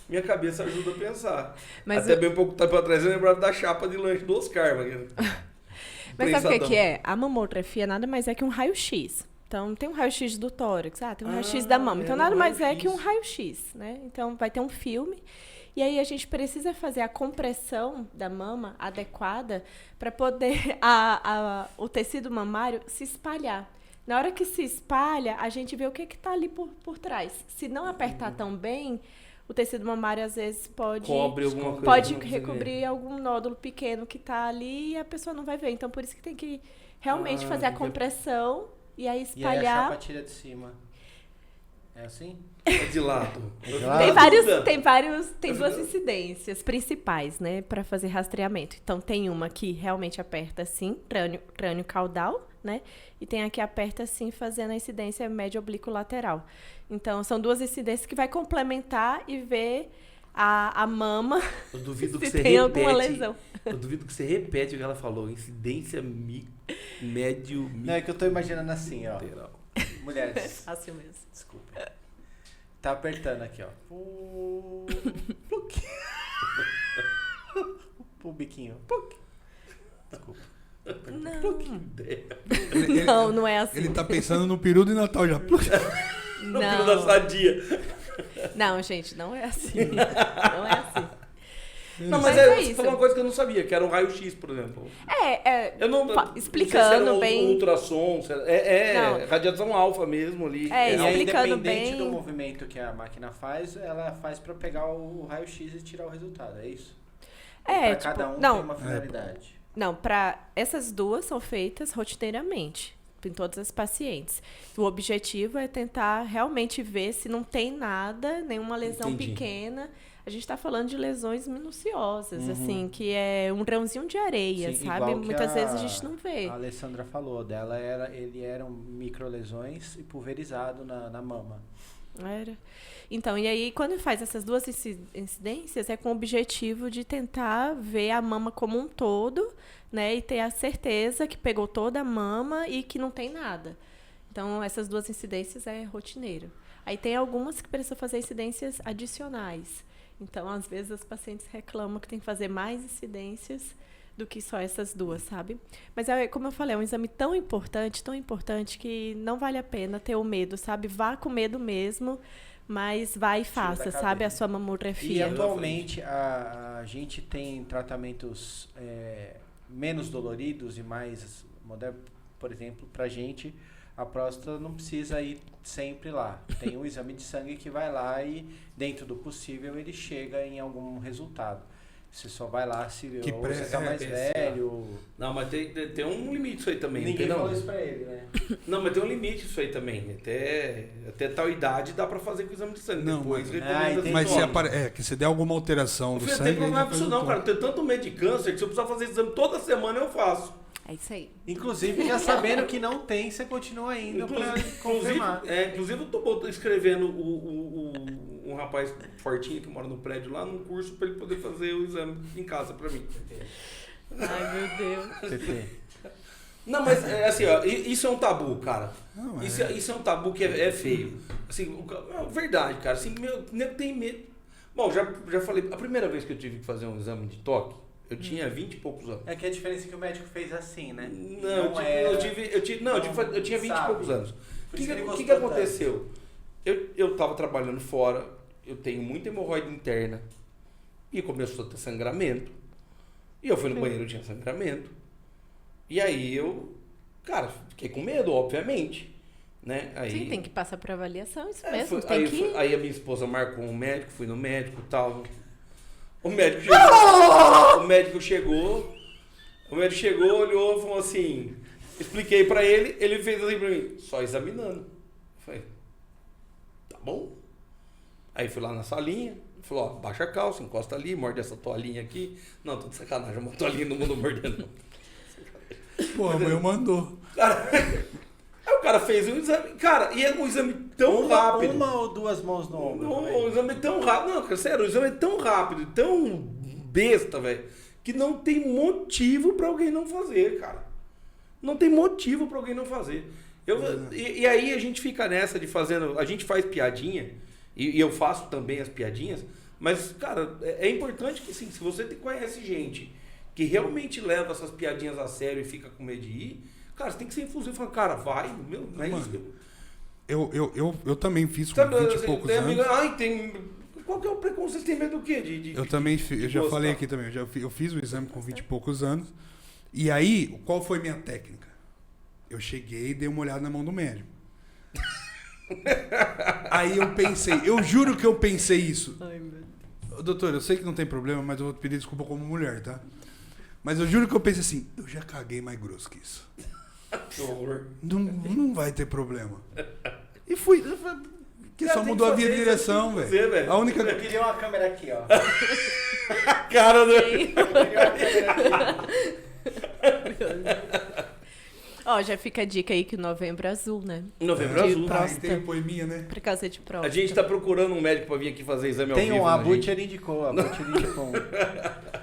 minha cabeça ajuda a pensar. Mas Até bem um pouco tempo atrás eu lembrava da chapa de lanche do Oscar. Mas sabe o que Prensadão. que é? A mamografia nada mais é que um raio-x. Então, tem um raio-x do tórax, tem um raio-x da mama. Então, nada mais é que um raio-x, né? Então, vai ter um filme. E aí, a gente precisa fazer a compressão da mama adequada para poder o tecido mamário se espalhar. Na hora que se espalha, a gente vê o que está ali por trás. Se não apertar tão bem, o tecido mamário, às vezes, pode Cobre alguma coisa pode que não precisa recobrir algum nódulo pequeno que está ali e a pessoa não vai ver. Então, por isso que tem que realmente fazer a tem que- compressão e aí E aí a espalhar. chapa tira de cima. É assim? É de lado. de lado? Tem duas incidências principais, né, para fazer rastreamento. Então, tem uma que realmente aperta assim, crânio caudal, né, e tem a que aperta assim, fazendo a incidência médio oblíquo lateral. Então, são duas incidências que vai complementar e ver a mama Eu duvido que se você tem repete. alguma lesão. Eu duvido que você repete o que ela falou. Incidência médio Não, é que eu tô imaginando assim, ó. lateral. Mulheres, Fácil mesmo. desculpa. Tá apertando aqui, ó. Pluc. O biquinho. Pluc. Desculpa. Não, não é assim. Ele tá pensando no peru de Natal já. No filho da Não, sadia. não, gente, não é assim. Não é assim. Não, mas Mas é você isso. falou uma coisa que eu não sabia, que era um raio-x, por exemplo. Eu não, Explicando não sei se era bem. Um ultrassom, Não. radiação alfa mesmo ali. É, E aí, explicando independente bem. do movimento que a máquina faz, ela faz pra pegar o raio-x e tirar o resultado, é isso? Pra Tipo, cada um não, tem uma finalidade. não, essas duas são feitas rotineiramente em todas as pacientes. O objetivo é tentar realmente ver se não tem nada, nenhuma lesão Entendi. pequena. A gente está falando de lesões minuciosas, assim, que é um grãozinho de areia, Sim, sabe? igual que Muitas vezes a gente não vê. A Alessandra falou dela, ele eram microlesões e pulverizado na mama. Era. Então, e aí, quando faz essas duas incidências, é com o objetivo de tentar ver a mama como um todo, né? E ter a certeza que pegou toda a mama e que não tem nada. Então, essas duas incidências é rotineiro. Aí tem algumas que precisam fazer incidências adicionais. Então, às vezes, as pacientes reclamam que tem que fazer mais incidências do que só essas duas, sabe? Mas, como eu falei, é um exame tão importante, que não vale a pena ter o medo, sabe? Vá com medo mesmo, mas vá e faça, da sabe? A cabeça. sua E mamografia. atualmente a gente tem tratamentos menos doloridos e mais modernos. Por exemplo, pra gente, a próstata não precisa ir sempre lá. Tem um exame de sangue que vai lá e, dentro do possível, ele chega em algum resultado. Você só vai lá se ou você tá mais velho. Não, mas tem um limite isso aí também. Ninguém não? falou isso pra ele, né? Não, mas tem um limite isso aí também. Até tal idade dá pra fazer com o exame de sangue. Não, Depois mas- recomenda entendi. Mas sintomas. que se der alguma alteração do Filho, sangue... tem problema aí com já isso faz não, o cara. tom. Eu tenho tanto medo de câncer que se eu precisar fazer exame toda semana eu faço. É isso aí. Inclusive, já sabendo que não tem, você continua indo pra confirmar. Inclusive eu tô escrevendo um rapaz fortinho que mora no prédio lá num curso pra ele poder fazer o exame em casa pra mim. Ai, meu Deus. CT. Não, mas assim, ó, isso é um tabu, cara. Não, Isso é um tabu que é feio. Assim, verdade, cara. Assim, meu, nego tem medo. Bom, já falei, a primeira vez que eu tive que fazer um exame de toque, eu tinha 20 e poucos anos. É que a diferença é que o médico fez assim, né? Não, eu tinha 20 e poucos anos. O Por que, isso que ele que gostou aconteceu? Eu tava trabalhando fora, eu tenho muita hemorroide interna e começou a ter sangramento. E eu fui no banheiro, tinha sangramento. E aí cara, fiquei com medo, obviamente. Né? Aí, Sim, tem que passar por avaliação, isso é, mesmo. foi- Tem aí, que... foi- aí a minha esposa marcou um médico, fui no médico e tal. O médico chegou, olhou e falou assim, expliquei pra ele, ele fez assim pra mim, só examinando. Eu falei, tá bom. Aí fui lá na salinha, falou, ó, baixa a calça, encosta ali, morde essa toalhinha aqui. Não, tô de sacanagem, uma toalhinha não mundo mordendo não. Pô, a mãe mandou. Aí o cara fez um exame. Cara, e é um exame tão rápido. Uma ou duas mãos no ombro. O exame é tão rápido. Não, cara, sério, o exame é tão rápido, tão besta, velho, que não tem motivo pra alguém não fazer, cara. Não tem motivo pra alguém não fazer. E aí a gente fica nessa de fazendo. A gente faz piadinha, e eu faço também as piadinhas, mas, cara, é importante que, assim, se você conhece gente que realmente leva essas piadinhas a sério e fica com medo de ir, cara, você tem que ser infusivo e falar, cara, vai, meu, não é Mano, isso. Eu também fiz com Sabe, 20 e poucos tem anos. amiga, qual que é o preconceito? Você tem medo do quê? Eu também eu já gostar. falei aqui também, eu fiz o exame com 20 e poucos anos. E aí, qual foi minha técnica? Eu cheguei e dei uma olhada na mão do médico. Aí eu pensei, eu juro que eu pensei isso. Ai, meu Deus. Doutor, eu sei que não tem problema, mas eu vou pedir desculpa como mulher, tá? Mas eu juro que eu pensei assim, eu já caguei mais grosso que isso. Que horror. Não vai ter problema. E fui. Que Cara, só tem mudou que a minha fazer, direção, tem que fazer, velho. velho. A única. Eu queria uma câmera aqui, ó. Cara, do... Ó, já fica a dica aí que Novembro Azul, né? Novembro De Azul. próstata. Tem o poeminha, né? Por causa de prova. A gente tá procurando um médico pra vir aqui fazer exame ao Tem vivo. a né, Butcher indicou,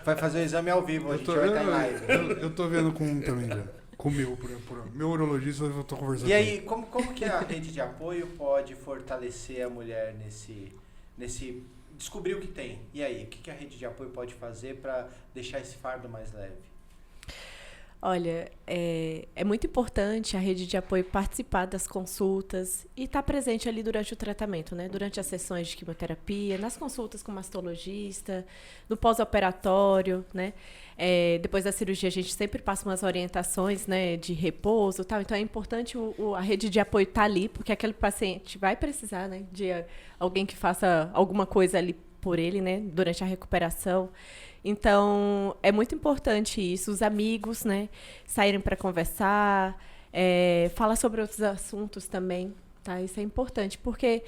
Vai fazer o exame ao vivo, a gente vai estar em live. Eu tô vendo com um também já. Com o meu, meu urologista, eu tô conversando E com aí, como que a rede de apoio pode fortalecer a mulher nesse descobrir o que tem? E aí, o que a rede de apoio pode fazer para deixar esse fardo mais leve? Olha, é muito importante a rede de apoio participar das consultas e estar presente ali durante o tratamento, né? Durante as sessões de quimioterapia, nas consultas com o mastologista, no pós-operatório, né? Depois da cirurgia a gente sempre passa umas orientações, né, de repouso e tal. Então é importante a rede de apoio estar ali, porque aquele paciente vai precisar, né, de alguém que faça alguma coisa ali por ele, né, durante a recuperação. Então, é muito importante isso, os amigos, né, saírem para conversar, falar sobre outros assuntos também, tá? Isso é importante, porque,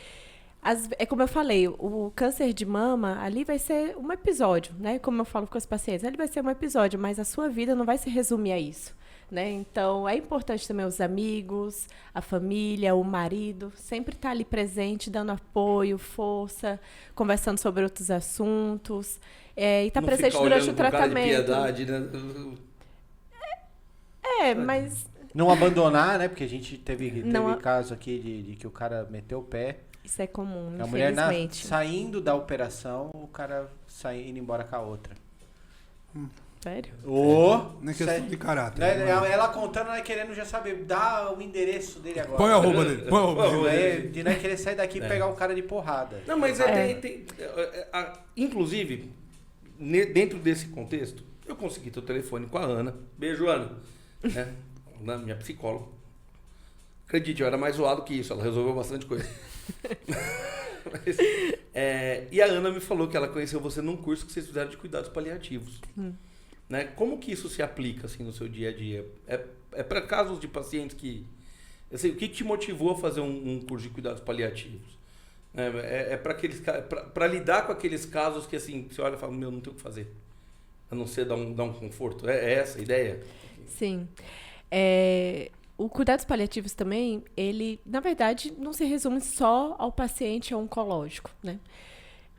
é como eu falei, o câncer de mama, ali vai ser um episódio, né? Como eu falo com os pacientes, ali vai ser um episódio, mas a sua vida não vai se resumir a isso, né? Então, é importante também os amigos, a família, o marido, sempre estar ali presente, dando apoio, força, conversando sobre outros assuntos, e estar presente durante o tratamento. Piedade, né? Mas Não abandonar, né? Porque a gente teve Não caso aqui de que o cara meteu o pé. isso é comum, A mulher infelizmente. saindo da operação, o cara indo embora com a outra. Sério? Não é questão de caráter. né? Ela contando, ela querendo já saber, dá o endereço dele agora. Põe a roupa dele. Põe a roupa dele. De não querer sair daqui e pegar o cara de porrada. Não, mas inclusive, dentro desse contexto, eu consegui ter o telefone com a Ana. Beijo, Ana. Né? Minha psicóloga. Acredite, eu era mais zoado que isso. Ela resolveu bastante coisa. Mas, e a Ana me falou que ela conheceu você num curso que vocês fizeram de cuidados paliativos. Né? Como que isso se aplica assim, no seu dia a dia? É para casos de pacientes que... Assim, o que te motivou a fazer um curso de cuidados paliativos? Para lidar com aqueles casos que assim, você olha e fala, meu, não tem o que fazer. A não ser dar um conforto. É essa a ideia? Sim. O cuidados paliativos também, ele, na verdade, não se resume só ao paciente oncológico, né?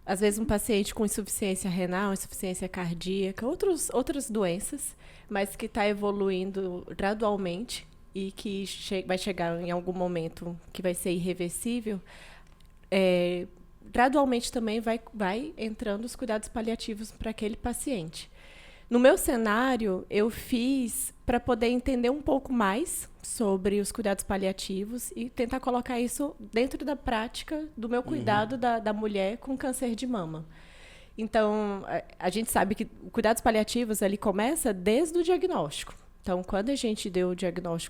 Às vezes um paciente com insuficiência renal, insuficiência cardíaca, outras doenças, mas que está evoluindo gradualmente e que vai chegar em algum momento que vai ser irreversível, gradualmente também vai entrando os cuidados paliativos para aquele paciente. No meu cenário, eu fiz para poder entender um pouco mais sobre os cuidados paliativos e tentar colocar isso dentro da prática do meu cuidado da mulher com câncer de mama. Então, a gente sabe que cuidados paliativos ele começa desde o diagnóstico. Então, quando a gente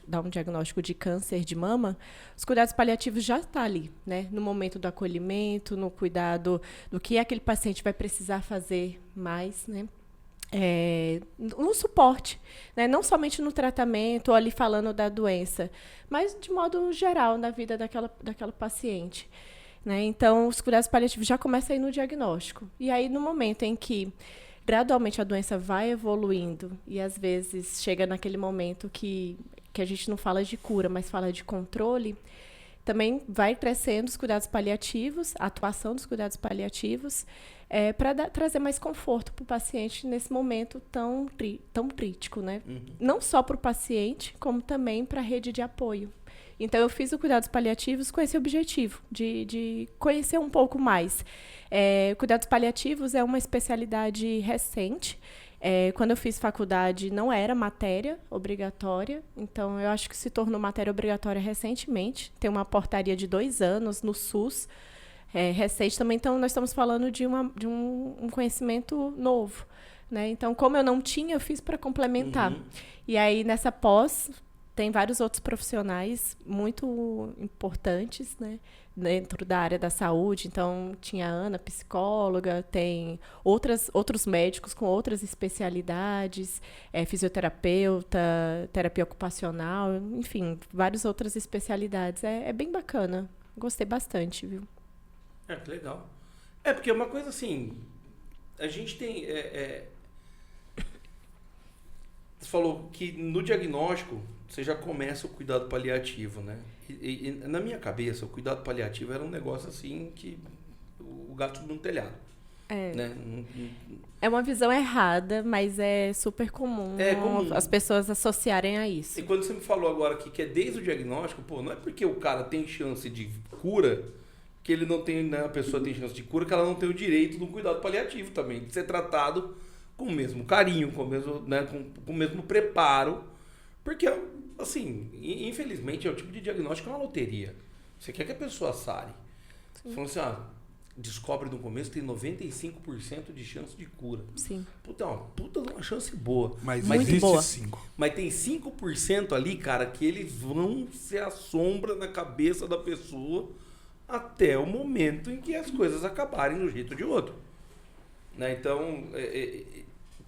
dá um diagnóstico de câncer de mama, os cuidados paliativos já estão ali, né? No momento do acolhimento, no cuidado do que aquele paciente vai precisar fazer mais, né? No suporte, né? Não somente no tratamento ou ali falando da doença, mas de modo geral na vida daquela paciente. Né? Então, os cuidados paliativos já começam aí no diagnóstico. E aí, no momento em que gradualmente a doença vai evoluindo e às vezes chega naquele momento que a gente não fala de cura, mas fala de controle, também vai crescendo os cuidados paliativos, a atuação dos cuidados paliativos, para trazer mais conforto para o paciente nesse momento tão crítico, né? Não só para o paciente, como também para a rede de apoio. Então, eu fiz o cuidados paliativos com esse objetivo, de conhecer um pouco mais. Cuidados paliativos é uma especialidade recente. Quando eu fiz faculdade, não era matéria obrigatória. Então, eu acho que se tornou matéria obrigatória recentemente. Tem uma portaria de 2 anos no SUS, recente também. Então, nós estamos falando de um conhecimento novo, né? Então, como eu não tinha, eu fiz para complementar. E aí, nessa pós, tem vários outros profissionais muito importantes, né, dentro da área da saúde. Então, tinha a Ana, psicóloga, tem outros médicos com outras especialidades, fisioterapeuta, terapia ocupacional, enfim, várias outras especialidades. É bem bacana. Gostei bastante, viu? Que legal. Porque é uma coisa assim, a gente tem... Você falou que no diagnóstico você já começa o cuidado paliativo, né? E na minha cabeça, o cuidado paliativo era um negócio assim que o gato no telhado. Né? É uma visão errada, mas é super comum, comum as pessoas associarem a isso. E quando você me falou agora aqui que é desde o diagnóstico, não é porque o cara tem chance de cura que ele não tem, né, a pessoa tem chance de cura, que ela não tem o direito do cuidado paliativo também, de ser tratado com o mesmo carinho, com o mesmo, né, com o mesmo preparo, porque, assim, infelizmente, é o tipo de diagnóstico que é uma loteria. Você quer que a pessoa sare. Você fala assim, descobre no começo, tem 95% de chance de cura. Sim. Puta, é uma chance boa. Mas muito existe boa. 5. Mas tem 5% ali, cara, que eles vão ser a sombra na cabeça da pessoa até o momento em que as coisas acabarem de um jeito ou de outro. Né? Então,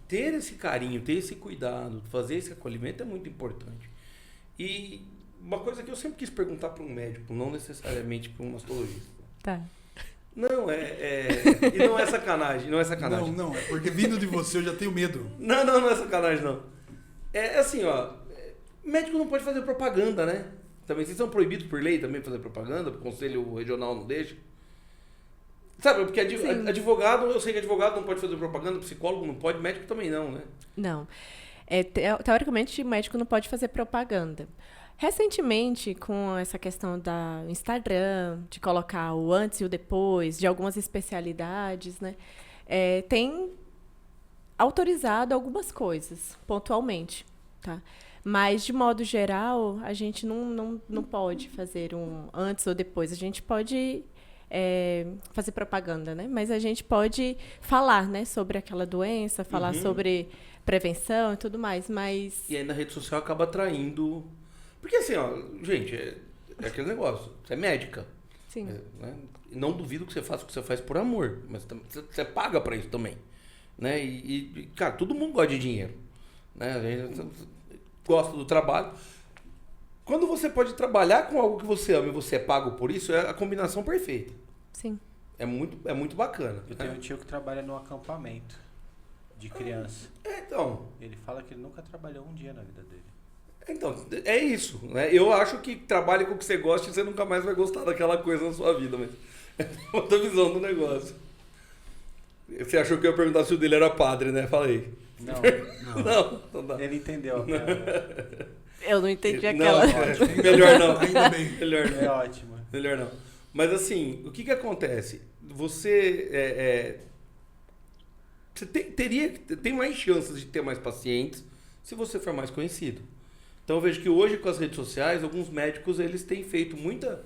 ter esse carinho, ter esse cuidado, fazer esse acolhimento é muito importante. E uma coisa que eu sempre quis perguntar para um médico, não necessariamente para um mastologista. Tá. Não, e não é sacanagem, não é sacanagem. Não, é porque vindo de você eu já tenho medo. Não é sacanagem, não. É assim, médico não pode fazer propaganda, né? Também, vocês são proibidos por lei também fazer propaganda, o Conselho Regional não deixa. Sabe, porque advogado, eu sei que advogado não pode fazer propaganda, psicólogo não pode, médico também não, né? Não. Teoricamente, médico não pode fazer propaganda. Recentemente, com essa questão da Instagram, de colocar o antes e o depois, de algumas especialidades, né, tem autorizado algumas coisas, pontualmente, tá? Mas, de modo geral, a gente não pode fazer um antes ou depois. A gente pode fazer propaganda, né? Mas a gente pode falar, né, sobre aquela doença, falar sobre prevenção e tudo mais, mas... E aí na rede social acaba atraindo... Porque assim, gente, é aquele negócio. Você é médica. Sim. Né? Não duvido que você faça o que você faz por amor, mas você paga pra isso também. Né? E, cara, todo mundo gosta de dinheiro. Né? A gente gosta do trabalho. Quando você pode trabalhar com algo que você ama e você é pago por isso, é a combinação perfeita. Sim. É muito bacana. Eu tenho um tio que trabalha no acampamento de criança. Então... Ele fala que ele nunca trabalhou um dia na vida dele. Então, é isso, né? Eu acho que trabalhe com o que você gosta e você nunca mais vai gostar daquela coisa na sua vida, mas é outra visão do negócio. Você achou que eu ia perguntar se o dele era padre, né? Falei. Não. Então dá. Ele entendeu. Eu não entendi aquela... Melhor não. Ainda bem. Melhor não. É ótimo. Melhor não. Mas assim, o que acontece? Você tem mais chances de ter mais pacientes se você for mais conhecido. Então eu vejo que hoje com as redes sociais, alguns médicos eles têm feito muita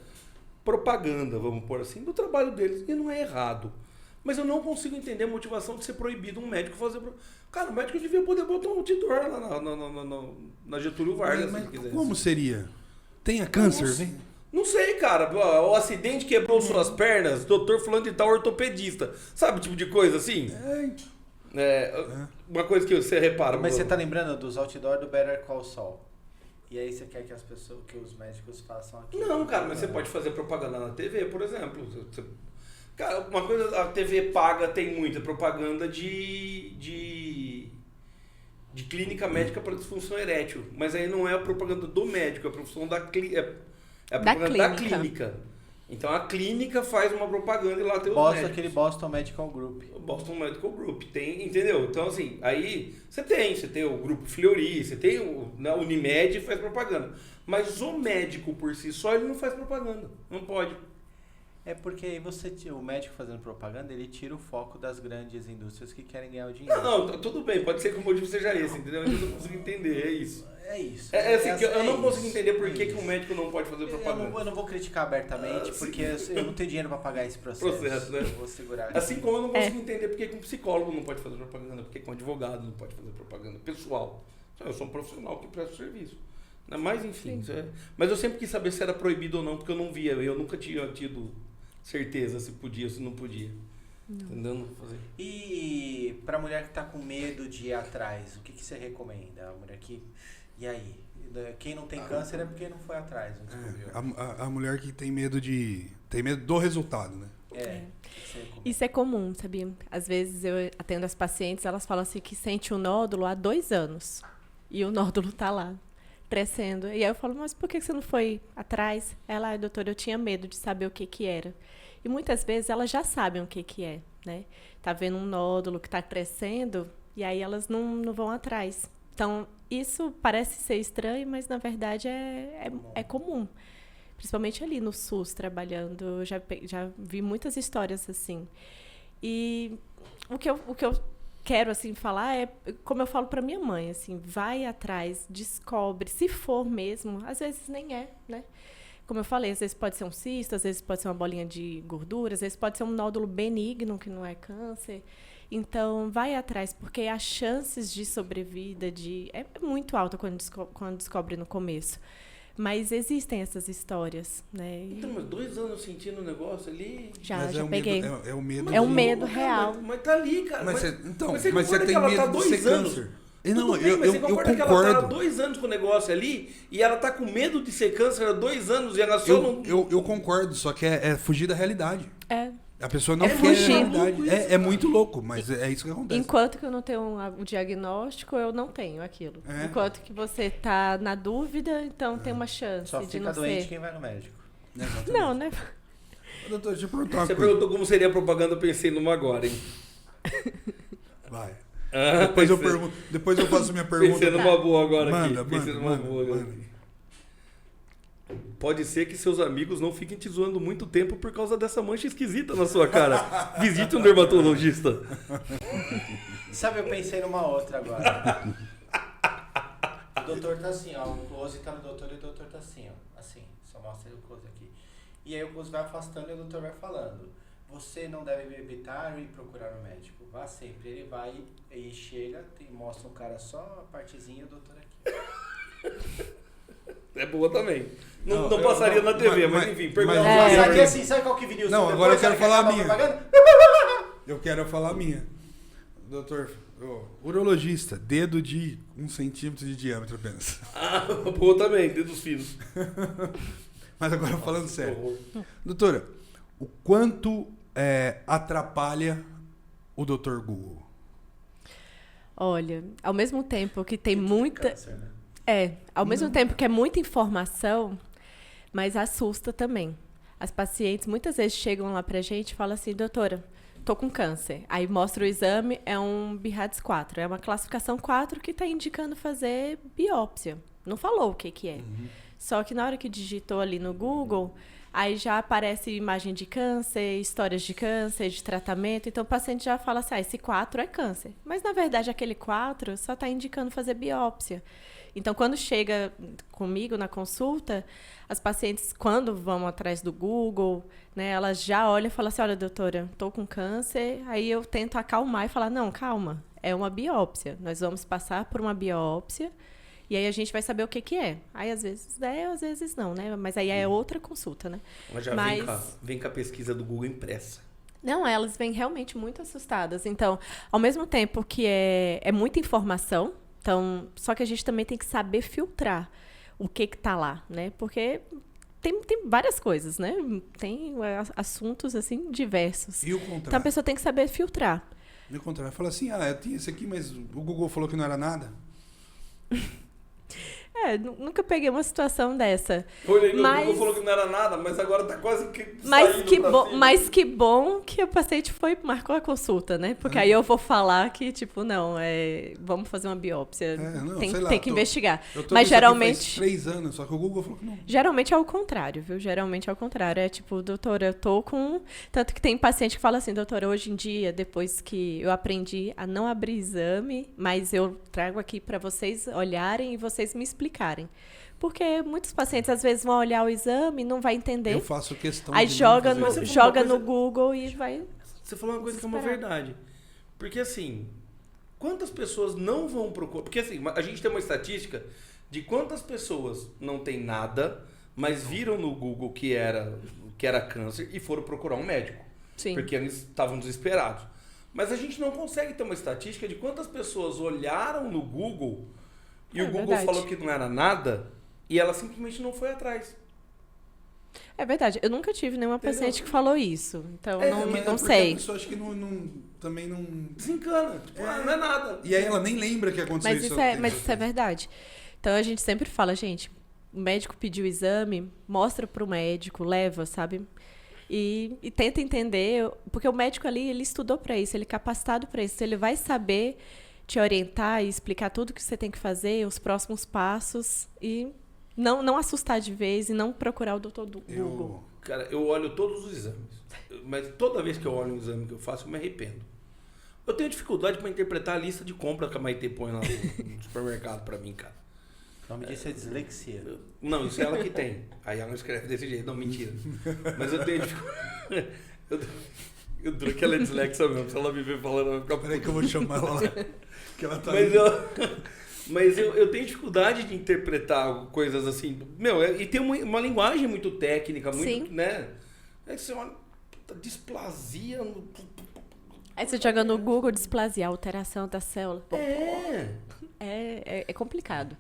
propaganda, vamos pôr assim, do trabalho deles, e não é errado. Mas eu não consigo entender a motivação de ser proibido um médico fazer... Cara, o médico devia poder botar um outdoor lá na Getúlio Vargas, Mas se quiser. como seria? Tenha câncer, vem? Não sei, cara. O acidente quebrou suas pernas, doutor fulano de tal, ortopedista. Sabe o tipo de coisa assim? Uma coisa que você repara. Mas você tá lembrando dos outdoor do Better Call Saul? E aí você quer que as pessoas, que os médicos façam aquilo? Não, cara, mas você pode fazer propaganda na TV, por exemplo. Cara, uma coisa, a TV paga tem muita propaganda de clínica médica para disfunção erétil. Mas aí não é a propaganda do médico, é a profissão é a propaganda da clínica. Então a clínica faz uma propaganda e lá tem os médicos. Aquele Boston Medical Group. Boston Medical Group, tem, entendeu? Então assim, aí você tem o grupo Fleury, você tem o Unimed faz propaganda. Mas o médico por si só, ele não faz propaganda, não pode. É porque aí o médico fazendo propaganda, ele tira o foco das grandes indústrias que querem ganhar o dinheiro. Não, tudo bem, pode ser que o motivo seja esse, entendeu? Eu não consigo entender, é isso. É isso. Eu não consigo entender por que o médico não pode fazer propaganda. Eu não vou criticar abertamente, porque eu não tenho dinheiro para pagar esse processo. Né? Eu vou segurar. Assim como eu não consigo entender por que um psicólogo não pode fazer propaganda, por que um advogado não pode fazer propaganda pessoal. Eu sou um profissional que presta serviço. Mas enfim, mas eu sempre quis saber se era proibido ou não, porque eu não via, eu nunca tinha tido certeza se podia ou se não podia. Entendeu? Não fazer. E pra mulher que tá com medo de ir atrás, o que você recomenda? A mulher que... E aí? Quem não tem câncer é porque não foi atrás, não descobriu. A mulher que tem medo do resultado, né? Isso é comum, sabia? Às vezes eu atendo as pacientes, elas falam assim que sente um nódulo há 2 anos. E o nódulo tá lá, crescendo. E aí eu falo, mas por que você não foi atrás? Ela, doutora, eu tinha medo de saber o que era. E muitas vezes elas já sabem o que é, né? Tá vendo um nódulo que tá crescendo e aí elas não vão atrás. Então, isso parece ser estranho, mas na verdade é comum. Principalmente ali no SUS, trabalhando. Eu já vi muitas histórias assim. E o que eu quero assim falar é, como eu falo para minha mãe, assim, vai atrás, descobre, se for mesmo, às vezes nem é, né? Como eu falei, às vezes pode ser um cisto, às vezes pode ser uma bolinha de gordura, às vezes pode ser um nódulo benigno, que não é câncer. Então, vai atrás, porque as chances de sobrevida é muito alta quando descobre no começo. Mas existem essas histórias, né? Então, mas 2 anos sentindo o negócio ali... Já é peguei. É o medo. É um medo real. Mas tá ali, cara. Mas você concorda tem que ela medo tá de 2 ser anos? câncer. Não, você concorda que ela tá há 2 anos com o negócio ali e ela tá com medo de ser câncer há 2 anos e ela só não... Eu concordo, só que é fugir da realidade. A pessoa não quer fugir. a realidade. É muito louco, mas é isso que acontece. Enquanto que eu não tenho o diagnóstico, eu não tenho aquilo. Enquanto que você está na dúvida, então tem uma chance Só de não fica doente ser. quem vai no médico. Não, né? Doutor, deixa eu perguntar uma Você coisa. perguntou como seria a propaganda, eu pensei numa agora, hein? Vai. Ah, Depois eu faço minha pergunta. Pensei numa boa agora Manda, aqui. Pensei numa boa agora aqui. Pode ser que seus amigos não fiquem te zoando muito tempo por causa dessa mancha esquisita na sua cara. Visite um dermatologista. Sabe, eu pensei numa outra agora. O doutor tá assim, ó. O close tá no doutor e o doutor tá assim, ó. Assim, só mostra o close aqui. E aí o close vai afastando e o doutor vai falando. Você não deve evitar e procurar um médico. Vá sempre. Ele vai e chega, mostra um cara só a partezinha e o doutor aqui. É boa também. Não passaria na TV, mas enfim, pergunta. Passaria assim, sabe qual que viria o Não, som agora eu depois, quero falar a acaba minha. propaganda? Eu quero falar a minha. Doutor, urologista, dedo de 1 centímetro de diâmetro apenas. Ah, boa também, dedos finos. Mas agora falando sério. Doutora, o quanto atrapalha o Dr. Google? Olha, ao mesmo tempo que tem muita... Câncer, né? Ao mesmo tempo que é muita informação, mas assusta também. As pacientes muitas vezes chegam lá pra gente e falam assim, doutora, tô com câncer. Aí mostra o exame, é um BIRADS 4. É uma classificação 4 que está indicando fazer biópsia. Não falou o que é. Só que na hora que digitou ali no Google, aí já aparece imagem de câncer, histórias de câncer, de tratamento. Então o paciente já fala assim, esse 4 é câncer. Mas na verdade aquele 4 só está indicando fazer biópsia. Então, quando chega comigo na consulta, as pacientes, quando vão atrás do Google, né, elas já olham e falam assim, olha, doutora, estou com câncer. Aí eu tento acalmar e falar, não, calma, é uma biópsia. Nós vamos passar por uma biópsia e aí a gente vai saber o que é. Aí, às vezes às vezes não, né? Mas aí é outra consulta, né? Mas já vem com a pesquisa do Google impressa. Não, elas vêm realmente muito assustadas. Então, ao mesmo tempo que é muita informação, então, só que a gente também tem que saber filtrar o que está lá, né? Porque tem várias coisas, né? Tem assuntos, assim, diversos. E o Então a contrário? pessoa tem que saber filtrar. E o contrário? Fala assim, eu tinha esse aqui, mas o Google falou que não era nada. Nunca peguei uma situação dessa. Olhei no Mas- Google, falou que não era nada, mas agora tá quase que Mas saindo que, pra cima. mas que bom que o paciente marcou a consulta, né? Porque aí eu vou falar que, tipo, não, vamos fazer uma biópsia. Não, tem sei lá, tem que tô- investigar. Eu tô Mas nisso aqui geralmente. faz 3 anos, só que o Google falou que não. Geralmente é o contrário, viu? Geralmente é o contrário. É tipo, doutora, eu tô com. Tanto que tem paciente que fala assim, doutora, hoje em dia, depois que eu aprendi a não abrir exame, mas eu trago aqui para vocês olharem e vocês me explicarem. Porque muitos pacientes às vezes vão olhar o exame e não vai entender. Eu faço questão Aí de joga, não fazer no, isso. joga Uma no coisa- Google e vai. Você falou uma coisa que é uma Desesperado. verdade. Porque assim, quantas pessoas não vão procurar... Porque assim, a gente tem uma estatística de quantas pessoas não tem nada, mas viram no Google que era câncer e foram procurar um médico. Sim. Porque eles estavam desesperados. Mas a gente não consegue ter uma estatística de quantas pessoas olharam no Google e É o Google verdade. falou que não era nada e ela simplesmente não foi atrás. É verdade. Eu nunca tive nenhuma Entendeu? paciente que falou isso. Então, É, não, Mas não porque sei. A pessoa acha que também não... Desencana. Tipo, não é nada. E aí ela nem lembra que aconteceu Mas isso. isso é verdade. Então a gente sempre fala, gente, o médico pediu o exame, mostra pro médico, leva, sabe? E tenta entender, porque o médico ali, ele estudou para isso, ele é capacitado para isso, ele vai saber te orientar e explicar tudo que você tem que fazer, os próximos passos e não assustar de vez e não procurar o doutor do Google. Cara, eu olho todos os exames. Mas toda vez que eu olho um exame que eu faço, eu me arrependo. Eu tenho dificuldade para interpretar a lista de compra que a Maitê põe lá no supermercado para mim, cara. O nome disso é dislexia. Não, isso é ela que tem. Aí ela não escreve desse jeito. Não, mentira. Mas eu tenho dificuldade. Eu duro que ela é dislexa mesmo. Se ela me ver falando, vai ficar Peraí que eu vou chamar ela lá. Que ela tá Mas eu tenho dificuldade de interpretar coisas assim. E tem uma linguagem muito técnica, muito, Sim. né? Aí você olha, puta, displasia. Aí você joga no Google displasia, alteração da célula. É. É complicado.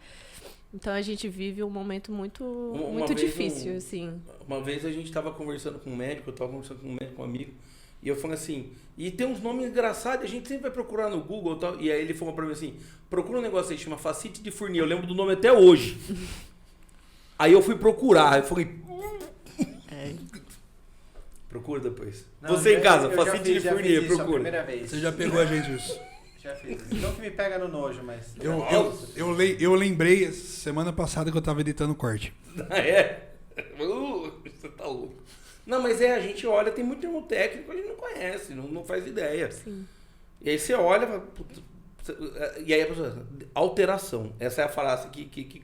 Então a gente vive um momento muito Uma vez difícil, assim. Uma vez a gente estava conversando com um médico, eu estava conversando com um médico, um amigo, e eu falei assim, e tem uns nomes engraçados, a gente sempre vai procurar no Google e tal, e aí ele falou pra mim assim, procura um negócio aí, chama Facite de Fournier, eu lembro do nome até hoje. Aí eu fui procurar, eu falei... Procura depois. Não, Você em casa, eu já Facite fiz- de já Fournier, fiz isso a procura. primeira vez. Você já pegou a gente isso. Já fiz. Não que me pega no nojo, mas... Eu lembrei semana passada que eu tava editando o corte. Ah, é? Você tá louco. Não, mas a gente olha, tem muito termo técnico, a gente não conhece, não faz ideia. Sim. E aí você olha, fala, puta, e aí a pessoa, alteração. Essa é a frase que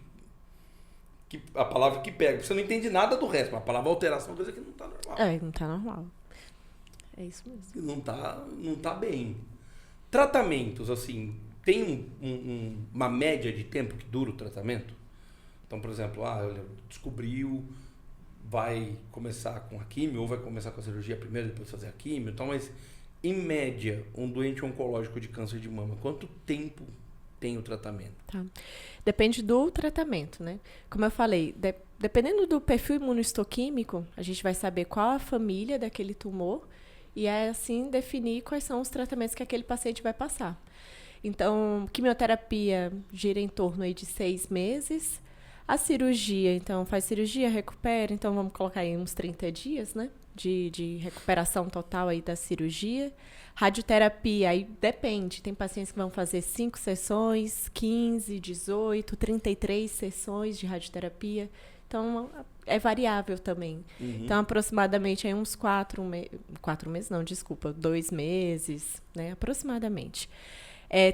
a palavra que pega. Você não entende nada do resto, mas a palavra alteração é uma coisa que não tá normal. Não tá normal. É isso mesmo. Não tá bem. Tratamentos, assim, tem uma média de tempo que dura o tratamento? Então, por exemplo, olha, descobriu, vai começar com a químio, ou vai começar com a cirurgia primeiro, depois fazer a químio, então, mas em média, um doente oncológico de câncer de mama, quanto tempo tem o tratamento? Tá. Depende do tratamento, né? Como eu falei, dependendo do perfil imunohistoquímico, a gente vai saber qual a família daquele tumor e assim definir quais são os tratamentos que aquele paciente vai passar. Então, quimioterapia gira em torno aí de 6 meses. A cirurgia, então, faz cirurgia, recupera, então vamos colocar aí uns 30 dias, né? De recuperação total aí da cirurgia. Radioterapia, aí depende. Tem pacientes que vão fazer 5 sessões, 15, 18, 33 sessões de radioterapia. Então, é variável também. Então, aproximadamente aí uns 2 meses, né? Aproximadamente.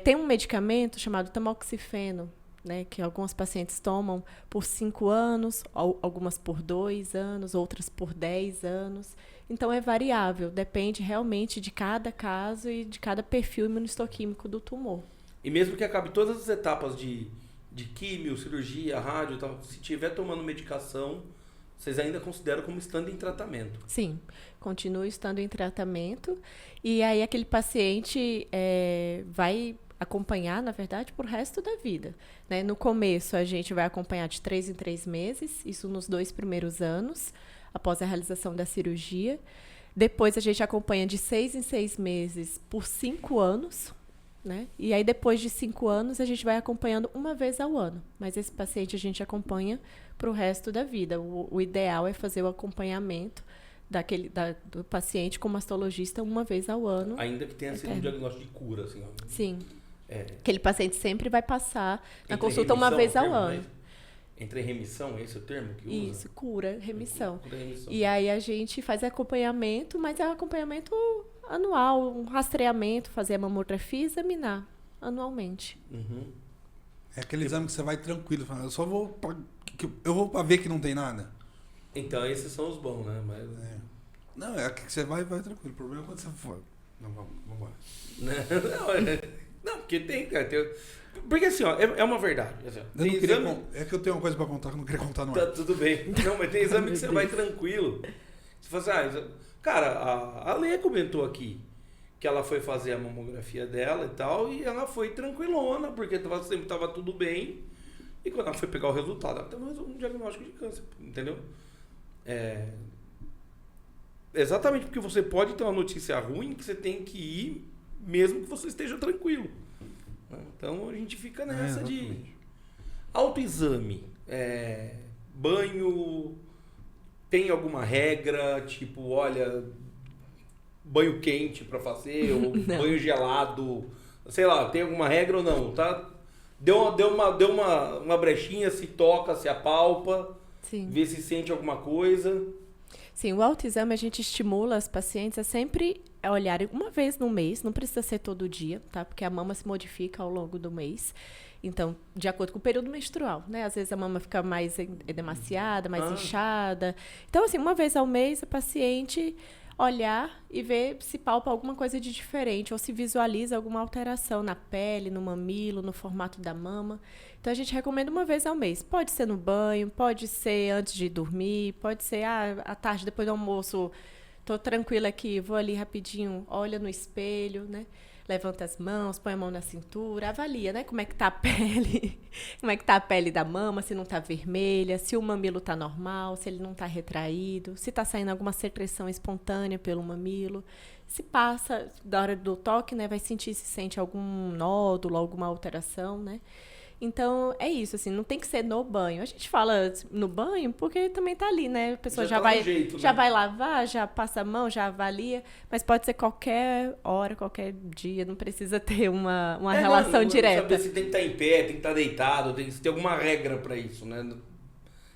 Tem um medicamento chamado tamoxifeno, né, que alguns pacientes tomam por 5 anos, algumas por 2 anos, outras por 10 anos. Então, é variável, depende realmente de cada caso e de cada perfil imunohistoquímico do tumor. E mesmo que acabe todas as etapas de químio, cirurgia, rádio e tal, se estiver tomando medicação, vocês ainda consideram como estando em tratamento? Sim, continua estando em tratamento. E aí aquele paciente vai acompanhar, na verdade, pro resto da vida, né? No começo, a gente vai acompanhar de 3 em 3 meses, isso nos 2 primeiros anos, após a realização da cirurgia. Depois, a gente acompanha de 6 em 6 meses por 5 anos, né? E aí, depois de 5 anos, a gente vai acompanhando uma vez ao ano. Mas esse paciente a gente acompanha para o resto da vida. O ideal é fazer o acompanhamento do paciente com mastologista uma vez ao ano. Ainda que tenha sido um diagnóstico de cura, assim. Ó. Sim. É. Aquele paciente sempre vai passar na Entre consulta uma remissão, vez ao termo, ano. né? Entre remissão, esse é o termo que usa? Isso, cura, remissão. Cura, remissão. E aí a gente faz acompanhamento, mas é um acompanhamento anual, um rastreamento, fazer a mamografia e examinar anualmente. Uhum. É aquele exame que você vai tranquilo, falando, eu só vou eu vou pra ver que não tem nada. Então, esses são os bons, né? Mas... Não, é que você vai tranquilo. O problema é quando você for. Não, vamos embora. Não, porque tem, cara. Porque assim, ó, é uma verdade. Assim, ó, Eu não queria é que eu tenho uma coisa pra contar que eu não queria contar no ar. Tá tudo bem. Não, mas tem exame que você vai tranquilo. Você fala assim, cara, a Leia comentou aqui que ela foi fazer a mamografia dela e tal, e ela foi tranquilona, porque sempre tava tudo bem. E quando ela foi pegar o resultado, ela teve um diagnóstico de câncer, entendeu? Exatamente porque você pode ter uma notícia ruim que você tem que ir mesmo que você esteja tranquilo. Então a gente fica nessa de autoexame, banho, tem alguma regra, tipo, olha, banho quente para fazer ou banho gelado, sei lá, tem alguma regra ou não, tá? Deu uma brechinha, se toca, se apalpa, Sim. vê se sente alguma coisa. Sim, o autoexame a gente estimula as pacientes a sempre olharem uma vez no mês, não precisa ser todo dia, tá? Porque a mama se modifica ao longo do mês. Então, de acordo com o período menstrual, né? Às vezes a mama fica mais edemaciada, mais inchada. Então, assim, uma vez ao mês a paciente olhar e ver se palpa alguma coisa de diferente ou se visualiza alguma alteração na pele, no mamilo, no formato da mama. Então, a gente recomenda uma vez ao mês. Pode ser no banho, pode ser antes de dormir, pode ser à tarde, depois do almoço, tô tranquila aqui, vou ali rapidinho, olha no espelho, né? Levanta as mãos, põe a mão na cintura, avalia, né? Como é que tá a pele, como é que tá a pele da mama, se não tá vermelha, se o mamilo tá normal, se ele não tá retraído, se tá saindo alguma secreção espontânea pelo mamilo. Se passa, da hora do toque, né? Vai sentir se sente algum nódulo, alguma alteração, né? Então, é isso, assim, não tem que ser no banho. A gente fala no banho porque também tá ali, né? A pessoa já vai, jeito, já né? vai lavar, já passa a mão, já avalia, mas pode ser qualquer hora, qualquer dia, não precisa ter uma relação direta. Saber se tem que estar em pé, tem que estar deitado, tem que ter alguma regra para isso, né?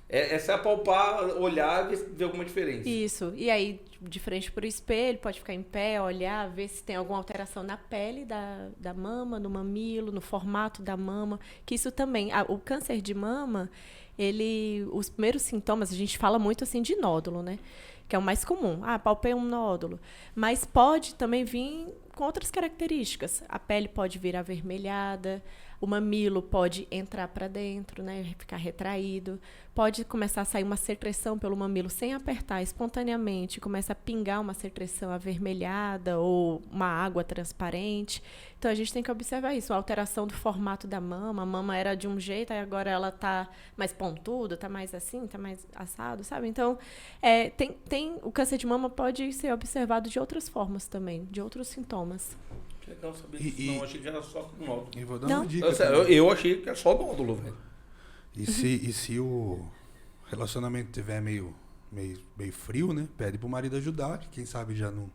Essa é apalpar, olhar e ver alguma diferença. Isso. E aí, de frente para o espelho, pode ficar em pé, olhar, ver se tem alguma alteração na pele da mama, no mamilo, no formato da mama. Que isso também... o câncer de mama, os primeiros sintomas, a gente fala muito assim de nódulo, né? Que é o mais comum. Palpei um nódulo. Mas pode também vir com outras características. A pele pode vir avermelhada, o mamilo pode entrar para dentro, né, ficar retraído, pode começar a sair uma secreção pelo mamilo sem apertar, espontaneamente, começa a pingar uma secreção avermelhada ou uma água transparente. Então, a gente tem que observar isso, a alteração do formato da mama. A mama era de um jeito, aí agora ela está mais pontuda, está mais assim, está mais assado, sabe? Então, o câncer de mama pode ser observado de outras formas também, de outros sintomas. Legal saber disso. Não, achei que era só com nódulo. E vou dar Não. uma dica. Eu achei que era só nódulo, velho. E se o relacionamento tiver meio frio, né? Pede pro marido ajudar, que quem sabe já não...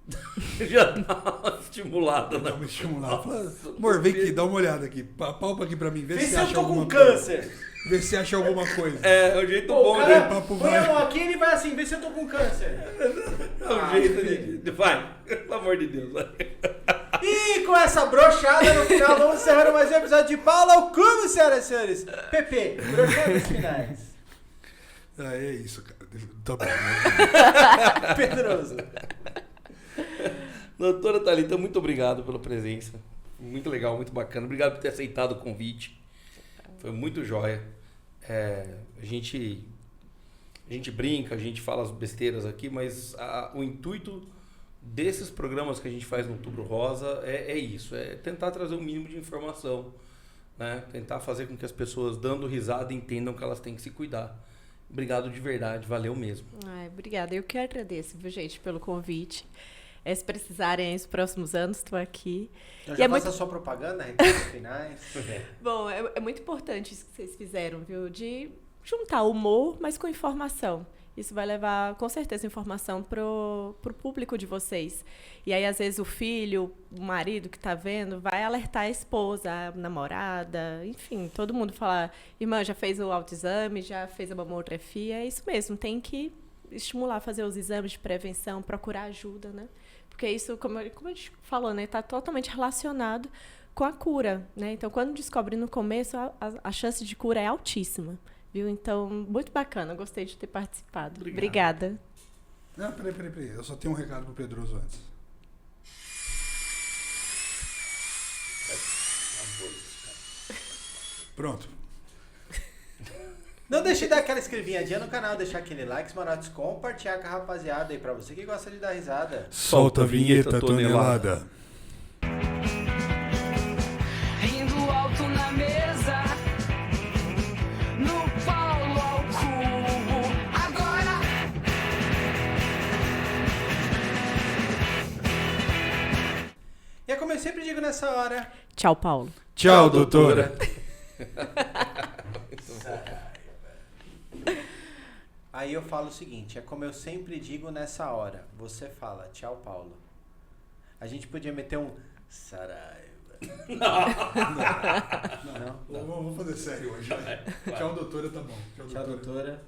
Já dá uma estimulada, Dá né? uma estimulada. Fala, amor, vem aqui, dá uma olhada aqui. Palpa aqui pra mim, vê Vê se se eu acha tô alguma com coisa. câncer. Vê se acha alguma coisa. É o jeito Pô, bom o de... cara papo põe vai. a mão aqui e ele vai assim, vê se eu tô com câncer. É o jeito de... Vai, pelo amor de Deus. Vai. E com essa brochada no final, vamos encerrar mais um episódio de Paula ao Cubo, senhoras e senhores. Pepe, brochadas finais. É isso, cara. Tá bom. Né? Pedroso. Doutora Thalita, muito obrigado pela presença. Muito legal, muito bacana. Obrigado por ter aceitado o convite. Foi muito jóia. A gente brinca, a gente fala as besteiras aqui, mas o intuito desses programas que a gente faz no Outubro Rosa é isso, é tentar trazer o mínimo de informação, né? Tentar fazer com que as pessoas, dando risada, entendam que elas têm que se cuidar. Obrigado de verdade, valeu mesmo. Ai, obrigada. Eu que agradeço, viu, gente, pelo convite. Se precisarem nos próximos anos, estou aqui. Então E já é faça muito- a sua propaganda, recados finais. Bom, é muito importante isso que vocês fizeram, viu? De juntar humor, mas com informação. Isso vai levar, com certeza, informação pro público de vocês. E aí, às vezes, o filho, o marido que tá vendo, vai alertar a esposa, a namorada, enfim, todo mundo falar, irmã, já fez o autoexame, já fez a mamografia. É isso mesmo, tem que estimular a fazer os exames de prevenção, procurar ajuda, né? Porque isso, como a gente falou, né, está totalmente relacionado com a cura, né? Então, quando descobre no começo, a chance de cura é altíssima, viu? Então, muito bacana, gostei de ter participado. Obrigado. Obrigada. Não, peraí. Eu só tenho um recado pro Pedroso antes. Pronto. Não deixe de dar aquela escrevinhadinha no canal, deixar aquele like, esmarotes, compartilhar com a rapaziada aí pra você que gosta de dar risada. Solta a vinheta, tonelada. Rindo alto na mesa, no Paulo ao cubo. Agora E é como eu sempre digo nessa hora. Tchau, Paulo. Tchau, doutora. Aí eu falo o seguinte, é como eu sempre digo nessa hora. Você fala, tchau, Paulo. A gente podia meter um Saraiva. Não. Vamos fazer sério hoje. Tchau, doutora, tá bom. Tchau, doutora.